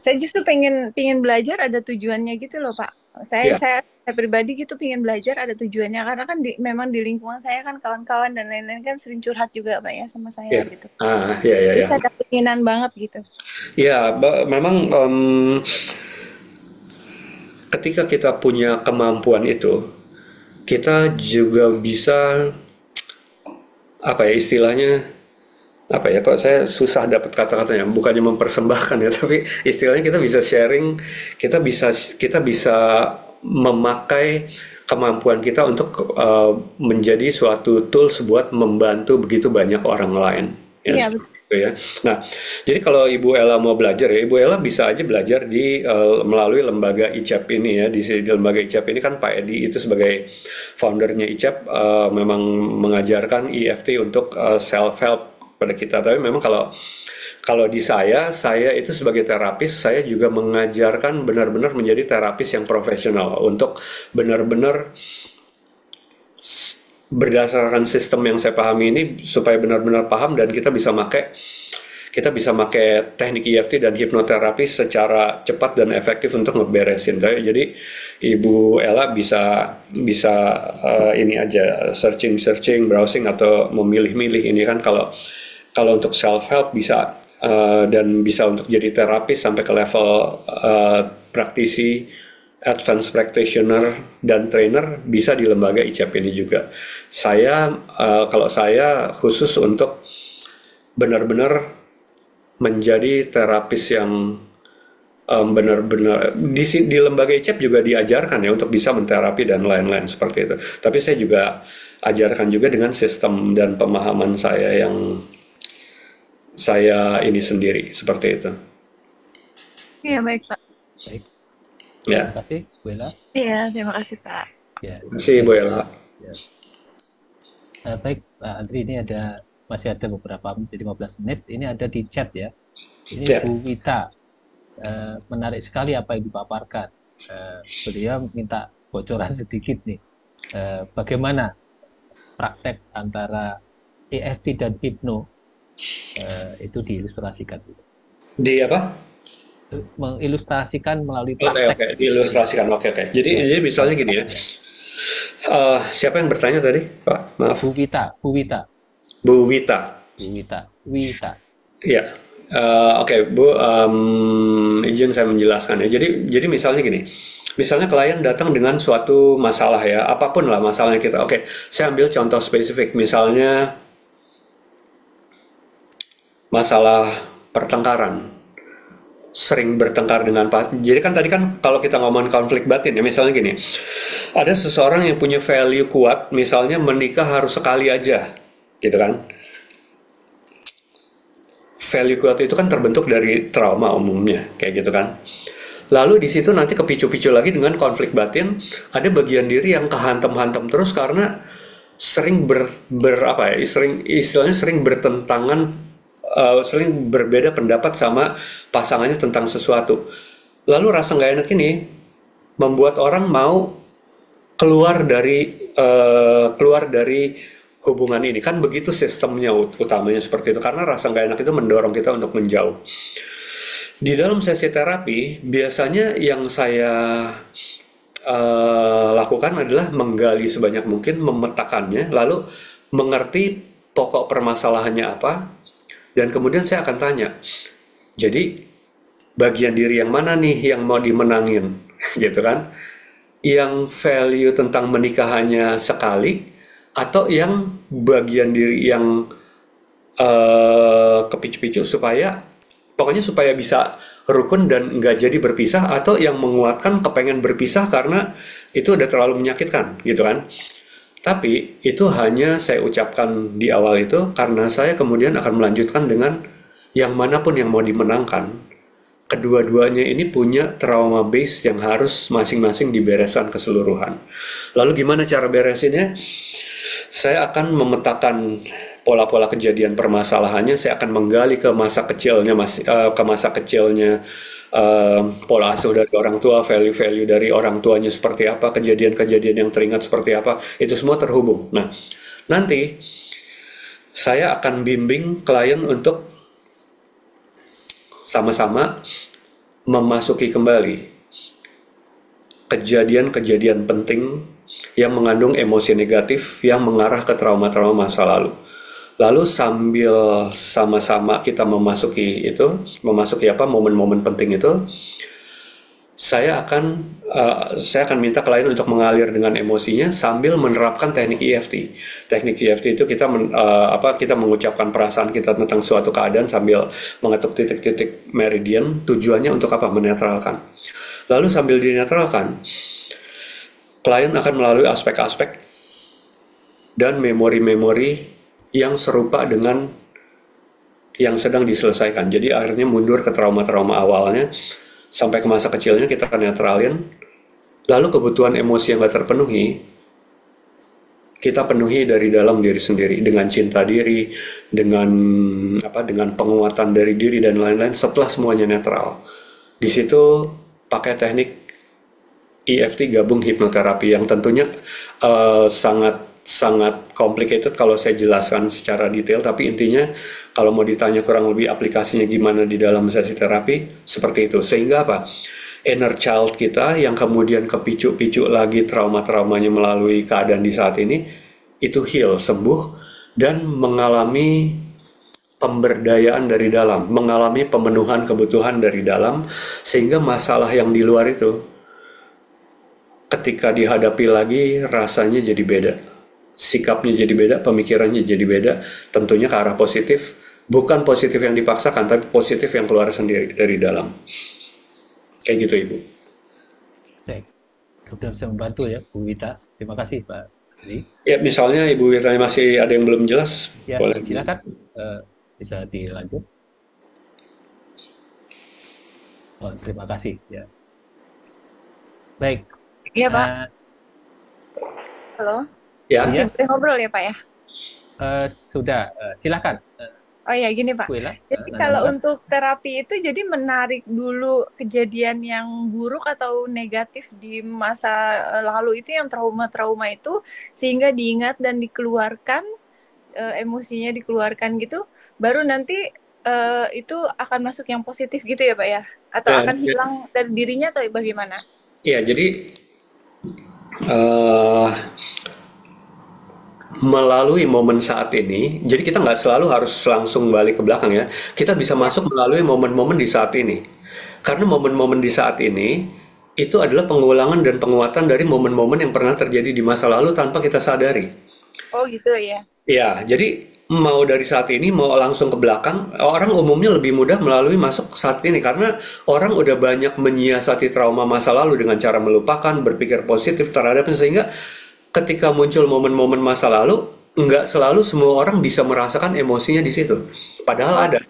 Saya justru pengen belajar ada tujuannya gitu loh Pak. Ya. Saya pribadi gitu pengen belajar ada tujuannya karena kan memang di lingkungan saya kan kawan-kawan dan lain-lain kan sering curhat juga Pak ya sama saya Ya. gitu. Ya. Jadi ada keinginan banget gitu. Ya, memang ketika kita punya kemampuan itu, kita juga bisa apa ya istilahnya apa ya kok saya susah dapat kata-katanya bukannya mempersembahkan ya tapi istilahnya kita bisa sharing kita bisa memakai kemampuan kita untuk menjadi suatu tools buat membantu begitu banyak orang lain ya Iya, seperti itu ya. Nah, jadi kalau Ibu Ella mau belajar ya Ibu Ella bisa aja belajar di melalui lembaga ICEP ini ya di lembaga ICEP ini kan Pak Edi itu sebagai foundernya ICEP memang mengajarkan EFT untuk self help pada kita. Tapi memang kalau di saya itu sebagai terapis, saya juga mengajarkan benar-benar menjadi terapis yang profesional untuk benar-benar berdasarkan sistem yang saya pahami ini supaya benar-benar paham dan kita bisa pakai teknik EFT dan hipnoterapi secara cepat dan efektif untuk ngeberesin. Jadi Ibu Ella bisa ini aja searching, browsing atau memilih-milih ini kan kalau untuk self help bisa dan bisa untuk jadi terapis sampai ke level praktisi, advanced practitioner dan trainer bisa di lembaga ICEP ini juga. Kalau saya khusus untuk benar-benar menjadi terapis yang benar-benar di lembaga ICEP juga diajarkan ya untuk bisa menterapi dan lain-lain seperti itu. Tapi saya juga ajarkan juga dengan sistem dan pemahaman saya yang saya ini sendiri seperti itu. Iya, baik, Pak. Baik, Ya, terima kasih, Bu Ella. Iya, terima kasih, Pak. Ya, terima kasih Bu Ella. ya. Baik, Pak Andri, ini masih ada beberapa menit, 15 menit. Ini ada di chat ya. Ini Ya. Bu Wita, menarik sekali apa yang dipaparkan. Beliau minta bocoran sedikit nih. Bagaimana praktek antara EFT dan hipno itu diilustrasikan. Di apa? Mengilustrasikan melalui Oke, praktek. diilustrasikan. Oke. Jadi misalnya gini ya. Siapa yang bertanya tadi, Pak? Maaf. Bu Wita. Bu Wita. Wita. Ya. Oke, Bu, izin saya menjelaskan ya. Jadi misalnya gini. Misalnya klien datang dengan suatu masalah ya, apapun lah masalahnya kita. Oke, saya ambil contoh spesifik. Misalnya masalah pertengkaran. Sering bertengkar dengan jadi kan tadi kan kalau kita ngomongin konflik batin ya, misalnya gini, ada seseorang yang punya value kuat, misalnya menikah harus sekali aja, gitu kan. Value kuat itu kan terbentuk dari trauma umumnya, kayak gitu kan. Lalu di situ nanti kepicu-picu lagi dengan konflik batin, ada bagian diri yang kehantam-hantam terus karena sering istilahnya sering bertentangan, sering berbeda pendapat sama pasangannya tentang sesuatu. Lalu rasa nggak enak ini membuat orang mau keluar dari hubungan ini. Kan begitu sistemnya utamanya seperti itu. Karena rasa nggak enak itu mendorong kita untuk menjauh. Di dalam sesi terapi, biasanya yang saya lakukan adalah menggali sebanyak mungkin, memetakannya, lalu mengerti pokok permasalahannya apa, dan kemudian saya akan tanya, jadi bagian diri yang mana nih yang mau dimenangin, gitu kan? Yang value tentang menikahannya sekali, atau yang bagian diri yang kepicu-picu pokoknya supaya bisa rukun dan nggak jadi berpisah, atau yang menguatkan kepengen berpisah karena itu udah terlalu menyakitkan, gitu kan? Tapi itu hanya saya ucapkan di awal itu karena saya kemudian akan melanjutkan dengan yang manapun yang mau dimenangkan. Kedua-duanya ini punya trauma base yang harus masing-masing dibereskan keseluruhan. Lalu gimana cara beresinnya? Saya akan memetakan pola-pola kejadian permasalahannya. Saya akan menggali ke masa kecilnya, pola asuh dari orang tua, value-value dari orang tuanya seperti apa, kejadian-kejadian yang teringat seperti apa, itu semua terhubung. Nah, nanti saya akan bimbing klien untuk sama-sama memasuki kembali kejadian-kejadian penting yang mengandung emosi negatif yang mengarah ke trauma-trauma masa lalu. Lalu sambil sama-sama kita memasuki momen-momen penting itu, saya akan minta klien untuk mengalir dengan emosinya sambil menerapkan teknik EFT. Teknik EFT itu kita mengucapkan perasaan kita tentang suatu keadaan sambil mengetuk titik-titik meridian. Tujuannya untuk apa? Menetralkan. Lalu sambil dinetralkan, klien akan melalui aspek-aspek dan memori-memori yang serupa dengan yang sedang diselesaikan. Jadi akhirnya mundur ke trauma-trauma awalnya sampai ke masa kecilnya kita akan netralin. Lalu kebutuhan emosi yang gak terpenuhi kita penuhi dari dalam diri sendiri dengan cinta diri, dengan penguatan dari diri dan lain-lain. Setelah semuanya netral, di situ pakai teknik EFT gabung hipnoterapi yang tentunya sangat complicated kalau saya jelaskan secara detail, tapi intinya kalau mau ditanya kurang lebih aplikasinya gimana di dalam sesi terapi, seperti itu. Sehingga apa? Inner child kita yang kemudian kepicu-picu lagi trauma-traumanya melalui keadaan di saat ini, itu heal, sembuh, dan mengalami pemberdayaan dari dalam, mengalami pemenuhan kebutuhan dari dalam, sehingga masalah yang di luar itu ketika dihadapi lagi rasanya jadi beda. Sikapnya jadi beda, pemikirannya jadi beda, tentunya ke arah positif, bukan positif yang dipaksakan, tapi positif yang keluar sendiri dari dalam. Kayak gitu, Ibu. Baik. Sudah bisa membantu ya, Bu Wita. Terima kasih, Pak Ali. Ya, misalnya Ibu Wirtanya masih ada yang belum jelas, Ya, boleh. silakan bisa dilanjut. Oh, terima kasih. Ya, baik. Iya, Pak. Eh, Halo. Ya, Masih Iya, boleh ngobrol ya, Pak ya? sudah. Silakan, Oh ya, gini Pak. Bu Ella, Jadi kalau menambahkan. untuk terapi itu jadi menarik dulu kejadian yang buruk atau negatif di masa lalu itu yang trauma-trauma itu sehingga diingat dan dikeluarkan emosinya dikeluarkan gitu, baru nanti itu akan masuk yang positif gitu ya Pak ya? Atau ya, akan hilang dari dirinya atau bagaimana? ya, jadi eh, melalui momen saat ini, jadi kita nggak selalu harus langsung balik ke belakang ya. Kita bisa Ya. masuk melalui momen-momen di saat ini. Karena momen-momen di saat ini itu adalah pengulangan dan penguatan dari momen-momen yang pernah terjadi di masa lalu tanpa kita sadari. Oh gitu ya. Ya, jadi mau dari saat ini mau langsung ke belakang, orang umumnya lebih mudah melalui masuk saat ini karena orang udah banyak menyiasati trauma masa lalu dengan cara melupakan, berpikir positif terhadapnya sehingga ketika muncul momen-momen masa lalu, nggak selalu semua orang bisa merasakan emosinya di situ. Padahal Oh ada.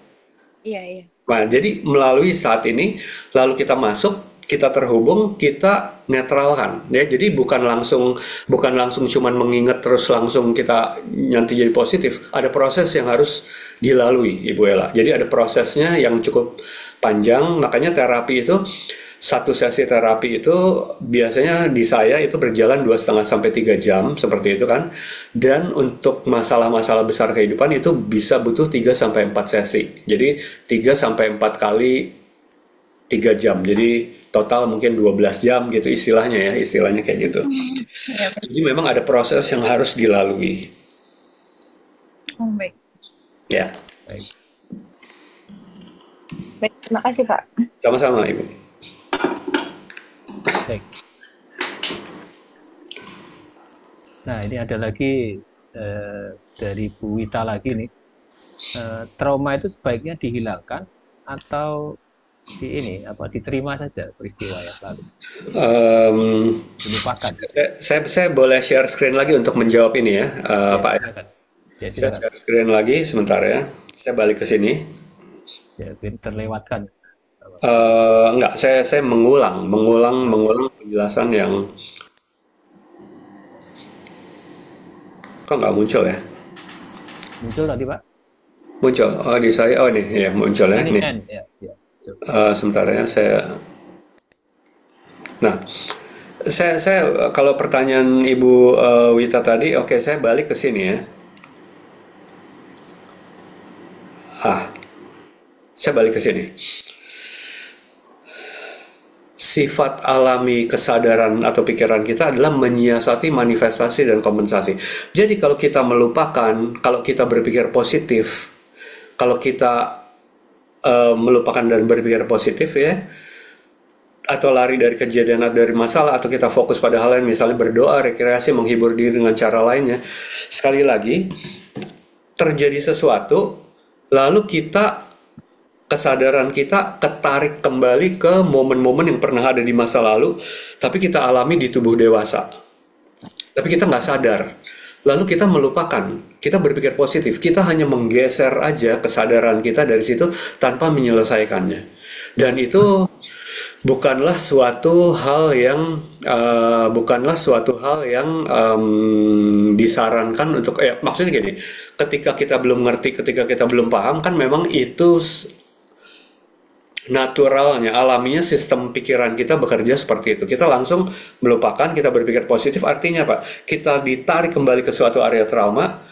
iya iya. Nah, jadi melalui saat ini, lalu kita masuk, kita terhubung, kita netralkan, ya. Jadi bukan langsung cuman mengingat terus langsung kita nanti jadi positif. Ada proses yang harus dilalui, Ibu Ella. Jadi ada prosesnya yang cukup panjang. Makanya terapi itu satu sesi terapi itu biasanya di saya itu berjalan 2,5 sampai 3 jam seperti itu kan. Dan untuk masalah-masalah besar kehidupan itu bisa butuh 3 sampai 4 sesi. Jadi 3 sampai 4 kali 3 jam. Jadi total mungkin 12 jam gitu istilahnya ya, istilahnya kayak gitu. Ya, Jadi memang ada proses yang harus dilalui. baik. Ya, Baik. Baik, terima kasih Pak. sama-sama Ibu. Baik. Nah, ini ada lagi dari Bu Wita lagi nih. Trauma itu sebaiknya dihilangkan atau diterima saja peristiwa yang lalu, Em, dilupakan. saya boleh share screen lagi untuk menjawab ini ya, Ya, Pak. silakan. Ya, Saya silakan. share screen lagi sebentar ya. Saya balik ke sini. Ya, terlewatkan. Enggak, saya mengulang penjelasan yang kok nggak muncul ya? Muncul tadi, Pak? Muncul. Oh, di saya. Oh, ini ya muncul ya. Ini Nih. N, ya, ya. Sebentar ya, Nah, saya kalau pertanyaan Ibu Wita tadi, oke, saya balik ke sini ya. Saya balik ke sini. Sifat alami kesadaran atau pikiran kita adalah menyiasati manifestasi dan kompensasi. Jadi kalau kita melupakan, kalau kita berpikir positif, kalau kita melupakan dan berpikir positif ya, atau lari dari kejadian atau dari masalah, atau kita fokus pada hal lain, misalnya berdoa, rekreasi, menghibur diri dengan cara lainnya. Sekali lagi, terjadi sesuatu, lalu kesadaran kita ketarik kembali ke momen-momen yang pernah ada di masa lalu, tapi kita alami di tubuh dewasa. Tapi kita nggak sadar. Lalu kita melupakan, kita berpikir positif, kita hanya menggeser aja kesadaran kita dari situ tanpa menyelesaikannya. Dan itu bukanlah suatu hal yang disarankan untuk maksudnya gini, ketika kita belum ngerti, ketika kita belum paham kan memang itu naturalnya, alaminya sistem pikiran kita bekerja seperti itu. Kita langsung melupakan, kita berpikir positif, artinya apa? Kita ditarik kembali ke suatu area trauma,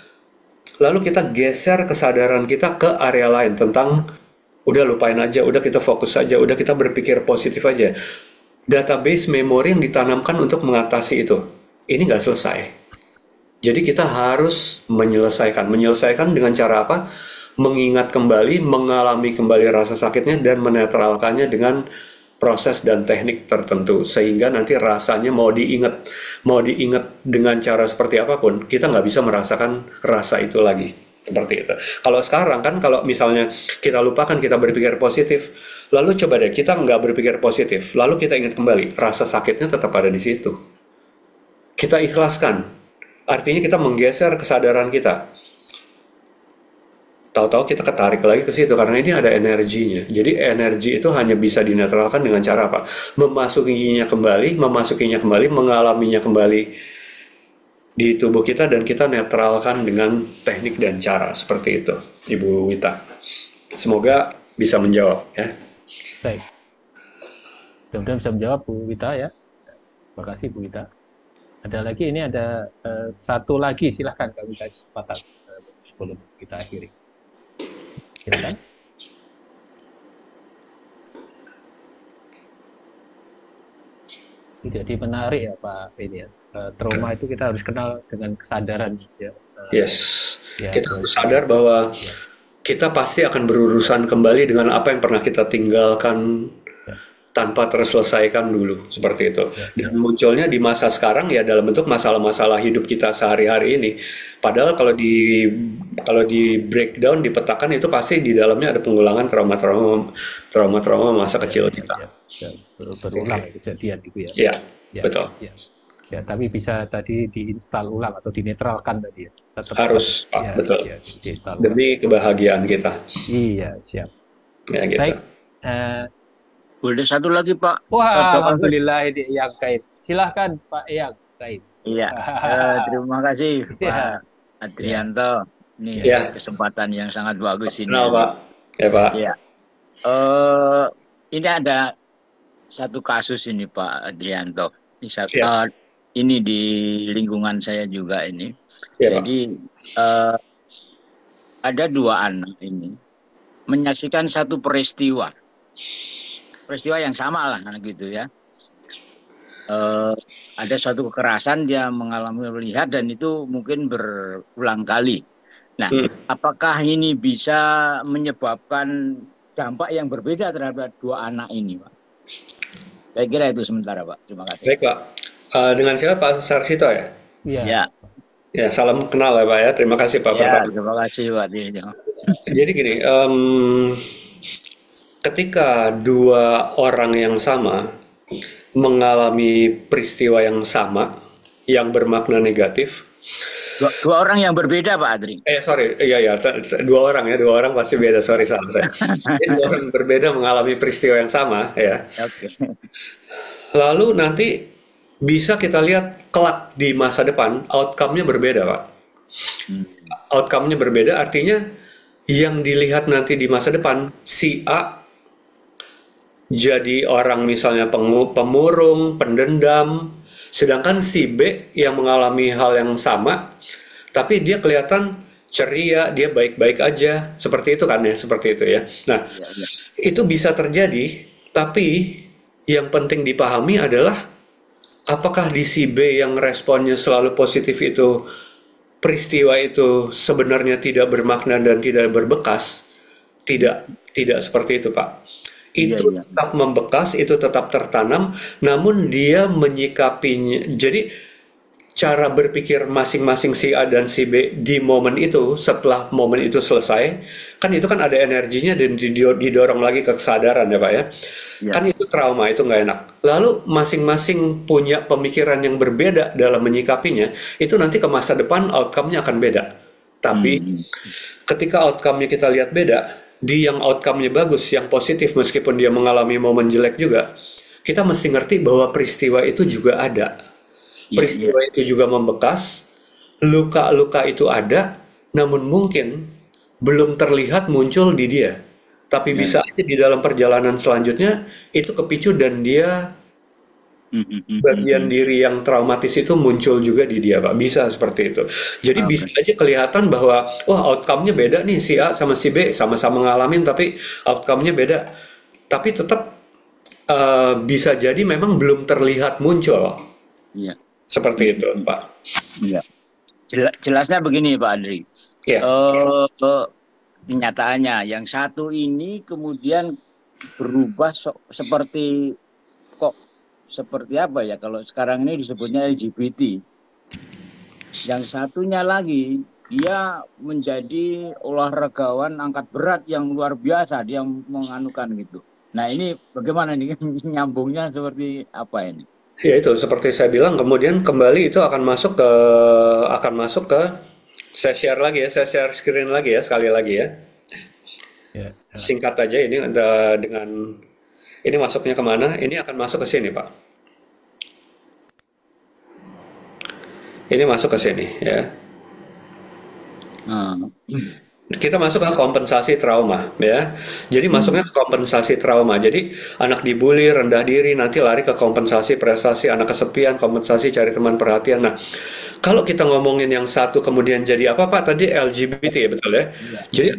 lalu kita geser kesadaran kita ke area lain tentang udah lupain aja, udah kita fokus aja, udah kita berpikir positif aja. Database memori yang ditanamkan untuk mengatasi itu, ini nggak selesai. Jadi kita harus menyelesaikan dengan cara apa? Mengingat kembali, mengalami kembali rasa sakitnya dan menetralkannya dengan proses dan teknik tertentu sehingga nanti rasanya mau diingat dengan cara seperti apapun kita nggak bisa merasakan rasa itu lagi seperti itu. Kalau sekarang kan kalau misalnya kita lupakan, kita berpikir positif, Lalu coba deh, kita nggak berpikir positif, lalu kita ingat kembali, rasa sakitnya tetap ada di situ. Kita ikhlaskan, artinya kita menggeser kesadaran kita. Tahu-tahu kita ketarik lagi ke situ karena ini ada energinya. Jadi energi itu hanya bisa dinetralkan dengan cara apa? Memasukinya kembali, mengalaminya kembali di tubuh kita dan kita netralkan dengan teknik dan cara seperti itu, Ibu Wita. Semoga bisa menjawab ya. Baik. Mudah-mudahan bisa menjawab Bu Wita ya. Terima kasih Bu Wita. Ada lagi, ini ada satu lagi, silahkan kami kasih kesempatan sebelum kita akhiri. Silakan. Jadi menarik ya Pak ini ya. Trauma itu kita harus kenal dengan kesadaran ya. Yes, Ya, kita harus sadar bahwa ya, kita pasti akan berurusan kembali dengan apa yang pernah kita tinggalkan ya, tanpa terselesaikan dulu, seperti itu. ya, Dan munculnya di masa sekarang ya dalam bentuk masalah-masalah hidup kita sehari-hari ini. Padahal kalau di breakdown, dipetakan itu pasti di dalamnya ada pengulangan trauma-trauma masa kecil ya, kita. ya. Berulang kejadian gitu ya. Ya, Ya, betul. ya. Ya, tapi bisa tadi diinstal ulang atau dinetralkan tadi ya. Tetap Harus, Pak, ya, betul. ya, diinstal ulang. Demi kebahagiaan kita. Iya, siap. Ya, gitu. Baik. Boleh satu lagi Pak. Wah, Dr. alhamdulillah ini yang kait. Silahkan Pak Yang kait. Iya, terima kasih Ya. Pak Adrianto. Ini Ya. kesempatan yang sangat bagus ini. Kenal, Pak. Ya, Pak. Iya. Ini ada satu kasus ini Pak Adrianto. Ya. Ini di lingkungan saya juga ini. Ya, Pak. Jadi ada dua anak ini menyaksikan satu peristiwa yang sama lah gitu ya. Ada suatu kekerasan dia mengalami melihat dan itu mungkin berulang kali. Nah, apakah ini bisa menyebabkan dampak yang berbeda terhadap dua anak ini, Pak? Saya kira itu sementara, Pak. Terima kasih. Baik, Pak. Dengan siapa, Pak Sarsito ya? Iya. Ya, Ya, salam kenal ya, Pak ya. Terima kasih, Pak. ya, Pertama. terima kasih, Pak. Jadi gini, ketika dua orang yang sama mengalami peristiwa yang sama, yang bermakna negatif. Dua orang yang berbeda, Pak Adri. Dua orang pasti beda, salah saya. Jadi dua orang berbeda mengalami peristiwa yang sama, ya. Oke. Lalu nanti bisa kita lihat kelak di masa depan, outcome-nya berbeda, Pak. Outcome-nya berbeda, artinya yang dilihat nanti di masa depan, si A jadi orang misalnya pemurung, pendendam, sedangkan si B yang mengalami hal yang sama, tapi dia kelihatan ceria, dia baik-baik aja, seperti itu kan ya, seperti itu ya. Nah, itu bisa terjadi, tapi yang penting dipahami adalah apakah di si B yang responnya selalu positif itu, peristiwa itu sebenarnya tidak bermakna dan tidak berbekas? Tidak seperti itu, Pak. Itu tetap membekas, itu tetap tertanam, namun dia menyikapinya. Jadi cara berpikir masing-masing si A dan si B di momen itu, setelah momen itu selesai, kan itu kan ada energinya dan didorong lagi ke kesadaran ya Pak ya. Kan itu trauma, itu nggak enak. Lalu masing-masing punya pemikiran yang berbeda dalam menyikapinya, itu nanti ke masa depan outcome-nya akan beda. Tapi ketika outcome-nya kita lihat beda, di yang outcome-nya bagus, yang positif meskipun dia mengalami momen jelek juga, kita mesti ngerti bahwa peristiwa itu juga ada. Peristiwa itu juga membekas, luka-luka itu ada, namun mungkin belum terlihat muncul di dia. Tapi bisa aja di dalam perjalanan selanjutnya itu kepicu dan dia bagian diri yang traumatis itu muncul juga di dia, Pak. Bisa seperti itu. Jadi bisa aja kelihatan bahwa wah outcome-nya beda nih, si A sama si B sama-sama ngalamin tapi outcome-nya beda. Tapi tetap bisa jadi memang belum terlihat muncul. Iya. Seperti itu, Pak. Iya. Jelasnya begini, Pak Adri. Iya. Kenyataannya yang satu ini kemudian berubah seperti apa ya, kalau sekarang ini disebutnya LGBT. Yang satunya lagi dia menjadi olahragawan angkat berat yang luar biasa, dia menganukan gitu. Nah ini bagaimana nih nyambungnya seperti apa ini? Ya itu seperti saya bilang, kemudian kembali itu akan masuk ke saya share lagi ya, saya share screen lagi ya sekali lagi ya. Ya, Singkat aja ini ada dengan ini masuknya kemana? Ini akan masuk ke sini Pak. Ini masuk ke sini ya. Ah, Kita masuk ke kompensasi trauma ya. Jadi masuknya ke kompensasi trauma. Jadi anak dibully, rendah diri, nanti lari ke kompensasi prestasi, anak kesepian, kompensasi cari teman perhatian. Nah, kalau kita ngomongin yang satu kemudian jadi apa Pak? Tadi LGBT ya betul ya. iya. Jadi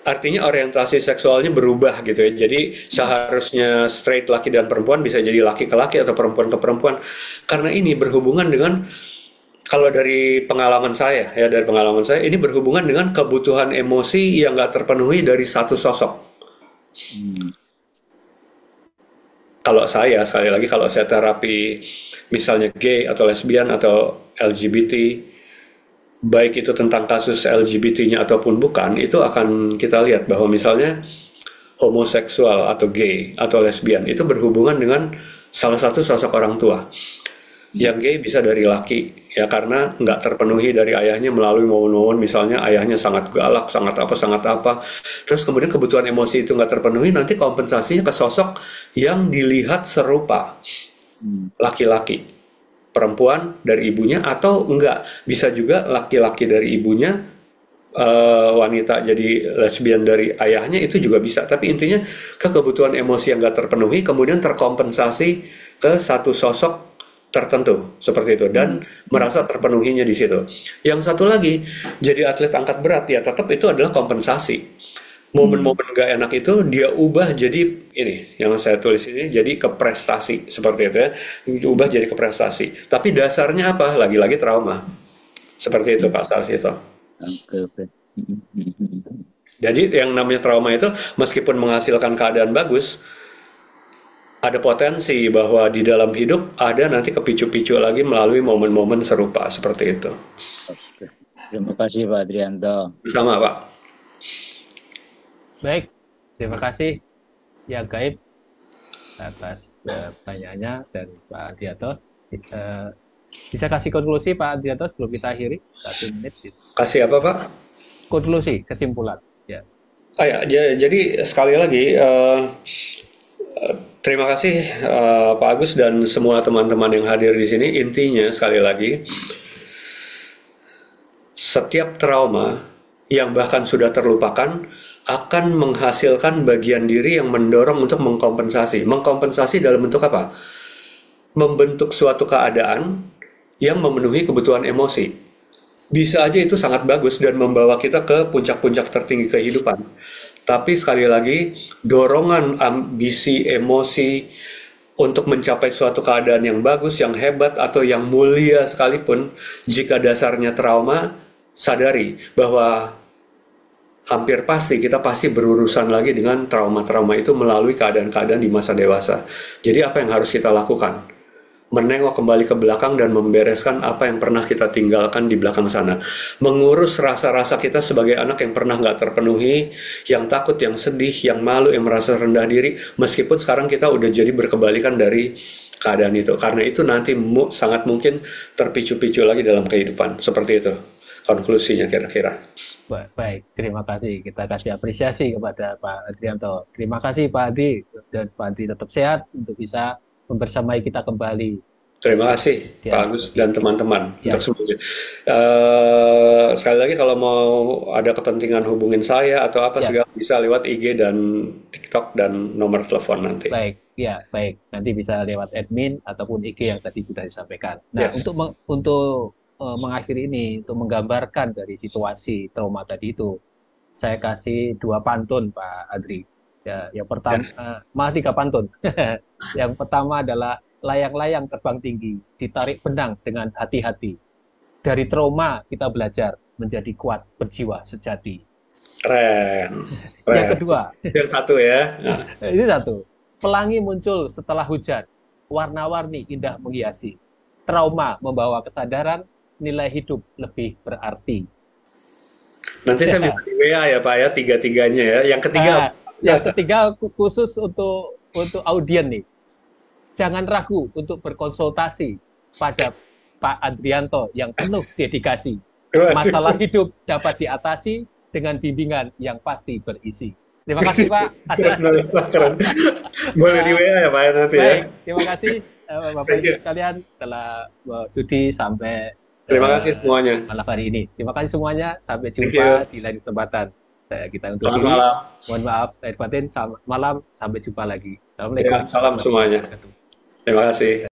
artinya orientasi seksualnya berubah gitu ya. Jadi seharusnya straight laki dan perempuan bisa jadi laki ke laki atau perempuan ke perempuan. Karena ini berhubungan dengan kalau dari pengalaman saya ya ini berhubungan dengan kebutuhan emosi yang nggak terpenuhi dari satu sosok. Hmm. Kalau saya sekali lagi kalau saya terapi misalnya gay atau lesbian atau LGBT, baik itu tentang kasus LGBT-nya ataupun bukan, itu akan kita lihat bahwa misalnya homoseksual atau gay atau lesbian itu berhubungan dengan salah satu sosok orang tua. Yang gay bisa dari laki ya karena nggak terpenuhi dari ayahnya melalui momen-momen misalnya ayahnya sangat galak, sangat apa. Terus kemudian kebutuhan emosi itu nggak terpenuhi, nanti kompensasinya ke sosok yang dilihat serupa laki-laki, perempuan dari ibunya atau enggak bisa juga laki-laki dari ibunya, wanita jadi lesbian dari ayahnya itu juga bisa. Tapi intinya ke kebutuhan emosi yang nggak terpenuhi kemudian terkompensasi ke satu sosok tertentu seperti itu dan merasa terpenuhinya di situ. Yang satu lagi jadi atlet angkat berat ya tetap itu adalah kompensasi. Momen-momen gak enak itu dia ubah jadi ini yang saya tulis ini jadi ke prestasi seperti itu ya. Ubah jadi ke prestasi. Tapi dasarnya apa? Lagi-lagi trauma. Seperti itu Pak Sarsito. Oke. Jadi yang namanya trauma itu meskipun menghasilkan keadaan bagus, ada potensi bahwa di dalam hidup ada nanti kepicu-picu lagi melalui momen-momen serupa seperti itu. Oke. Terima kasih Pak Adrianto. Sama Pak. baik. Terima kasih ya Gaib atas pertanyaannya dan Pak Adrianto. Bisa kasih konklusi Pak Adrianto sebelum kita akhiri 1 menit. Kasih apa Pak? Konklusi, kesimpulan. Ya. Jadi sekali lagi terima kasih Pak Agus dan semua teman-teman yang hadir di sini. Intinya sekali lagi, setiap trauma yang bahkan sudah terlupakan akan menghasilkan bagian diri yang mendorong untuk mengkompensasi. Mengkompensasi dalam bentuk apa? Membentuk suatu keadaan yang memenuhi kebutuhan emosi. Bisa aja itu sangat bagus dan membawa kita ke puncak-puncak tertinggi kehidupan. Tapi sekali lagi, dorongan ambisi, emosi untuk mencapai suatu keadaan yang bagus, yang hebat, atau yang mulia sekalipun, jika dasarnya trauma, sadari bahwa hampir pasti kita pasti berurusan lagi dengan trauma-trauma itu melalui keadaan-keadaan di masa dewasa. Jadi apa yang harus kita lakukan? Menengok kembali ke belakang dan membereskan apa yang pernah kita tinggalkan di belakang sana. Mengurus rasa-rasa kita sebagai anak yang pernah nggak terpenuhi, yang takut, yang sedih, yang malu, yang merasa rendah diri, meskipun sekarang kita udah jadi berkebalikan dari keadaan itu. Karena itu nanti sangat mungkin terpicu-picu lagi dalam kehidupan. Seperti itu konklusinya kira-kira. Baik, terima kasih. Kita kasih apresiasi kepada Pak Adrianto. Terima kasih Pak Adi dan Pak Adi tetap sehat untuk bisa membersamai kita kembali. Terima kasih Pak Agus dan teman-teman untuk semuanya. Sekali lagi kalau mau ada kepentingan hubungin saya atau apa segala bisa lewat IG dan TikTok dan nomor telepon nanti. Baik, baik. Nanti bisa lewat admin ataupun IG yang tadi sudah disampaikan. Nah, untuk mengakhiri ini, untuk menggambarkan dari situasi trauma tadi itu, saya kasih 2 pantun Pak Adri. Ya, yang pertama, malah 3 pantun. Yang pertama adalah layang-layang terbang tinggi, ditarik benang dengan hati-hati. Dari trauma kita belajar menjadi kuat berjiwa sejati. Keren. Yang kedua, yang satu ya. Ini satu. Pelangi muncul setelah hujan, warna-warni indah menghiasi. Trauma membawa kesadaran, nilai hidup lebih berarti. Nanti saya minta di WA ya Pak ya, 3-3-nya ya. Yang ketiga Yang ketiga khusus untuk audien nih. Jangan ragu untuk berkonsultasi pada Pak Adrianto yang penuh dedikasi. Masalah hidup dapat diatasi dengan bimbingan yang pasti berisi. Terima kasih Pak. Keren. Boleh di WA ya Pak nanti ya. Baik, terima kasih Bapak Ibu sekalian telah sudi sampai Terima kasih semuanya. malam hari ini. Terima kasih semuanya. Sampai jumpa di lain kesempatan. Kita untuk Selamat diri. malam. Mohon maaf lahir batin. Selamat malam. Sampai jumpa lagi. Assalamualaikum. Ya, salam semuanya. Terima kasih.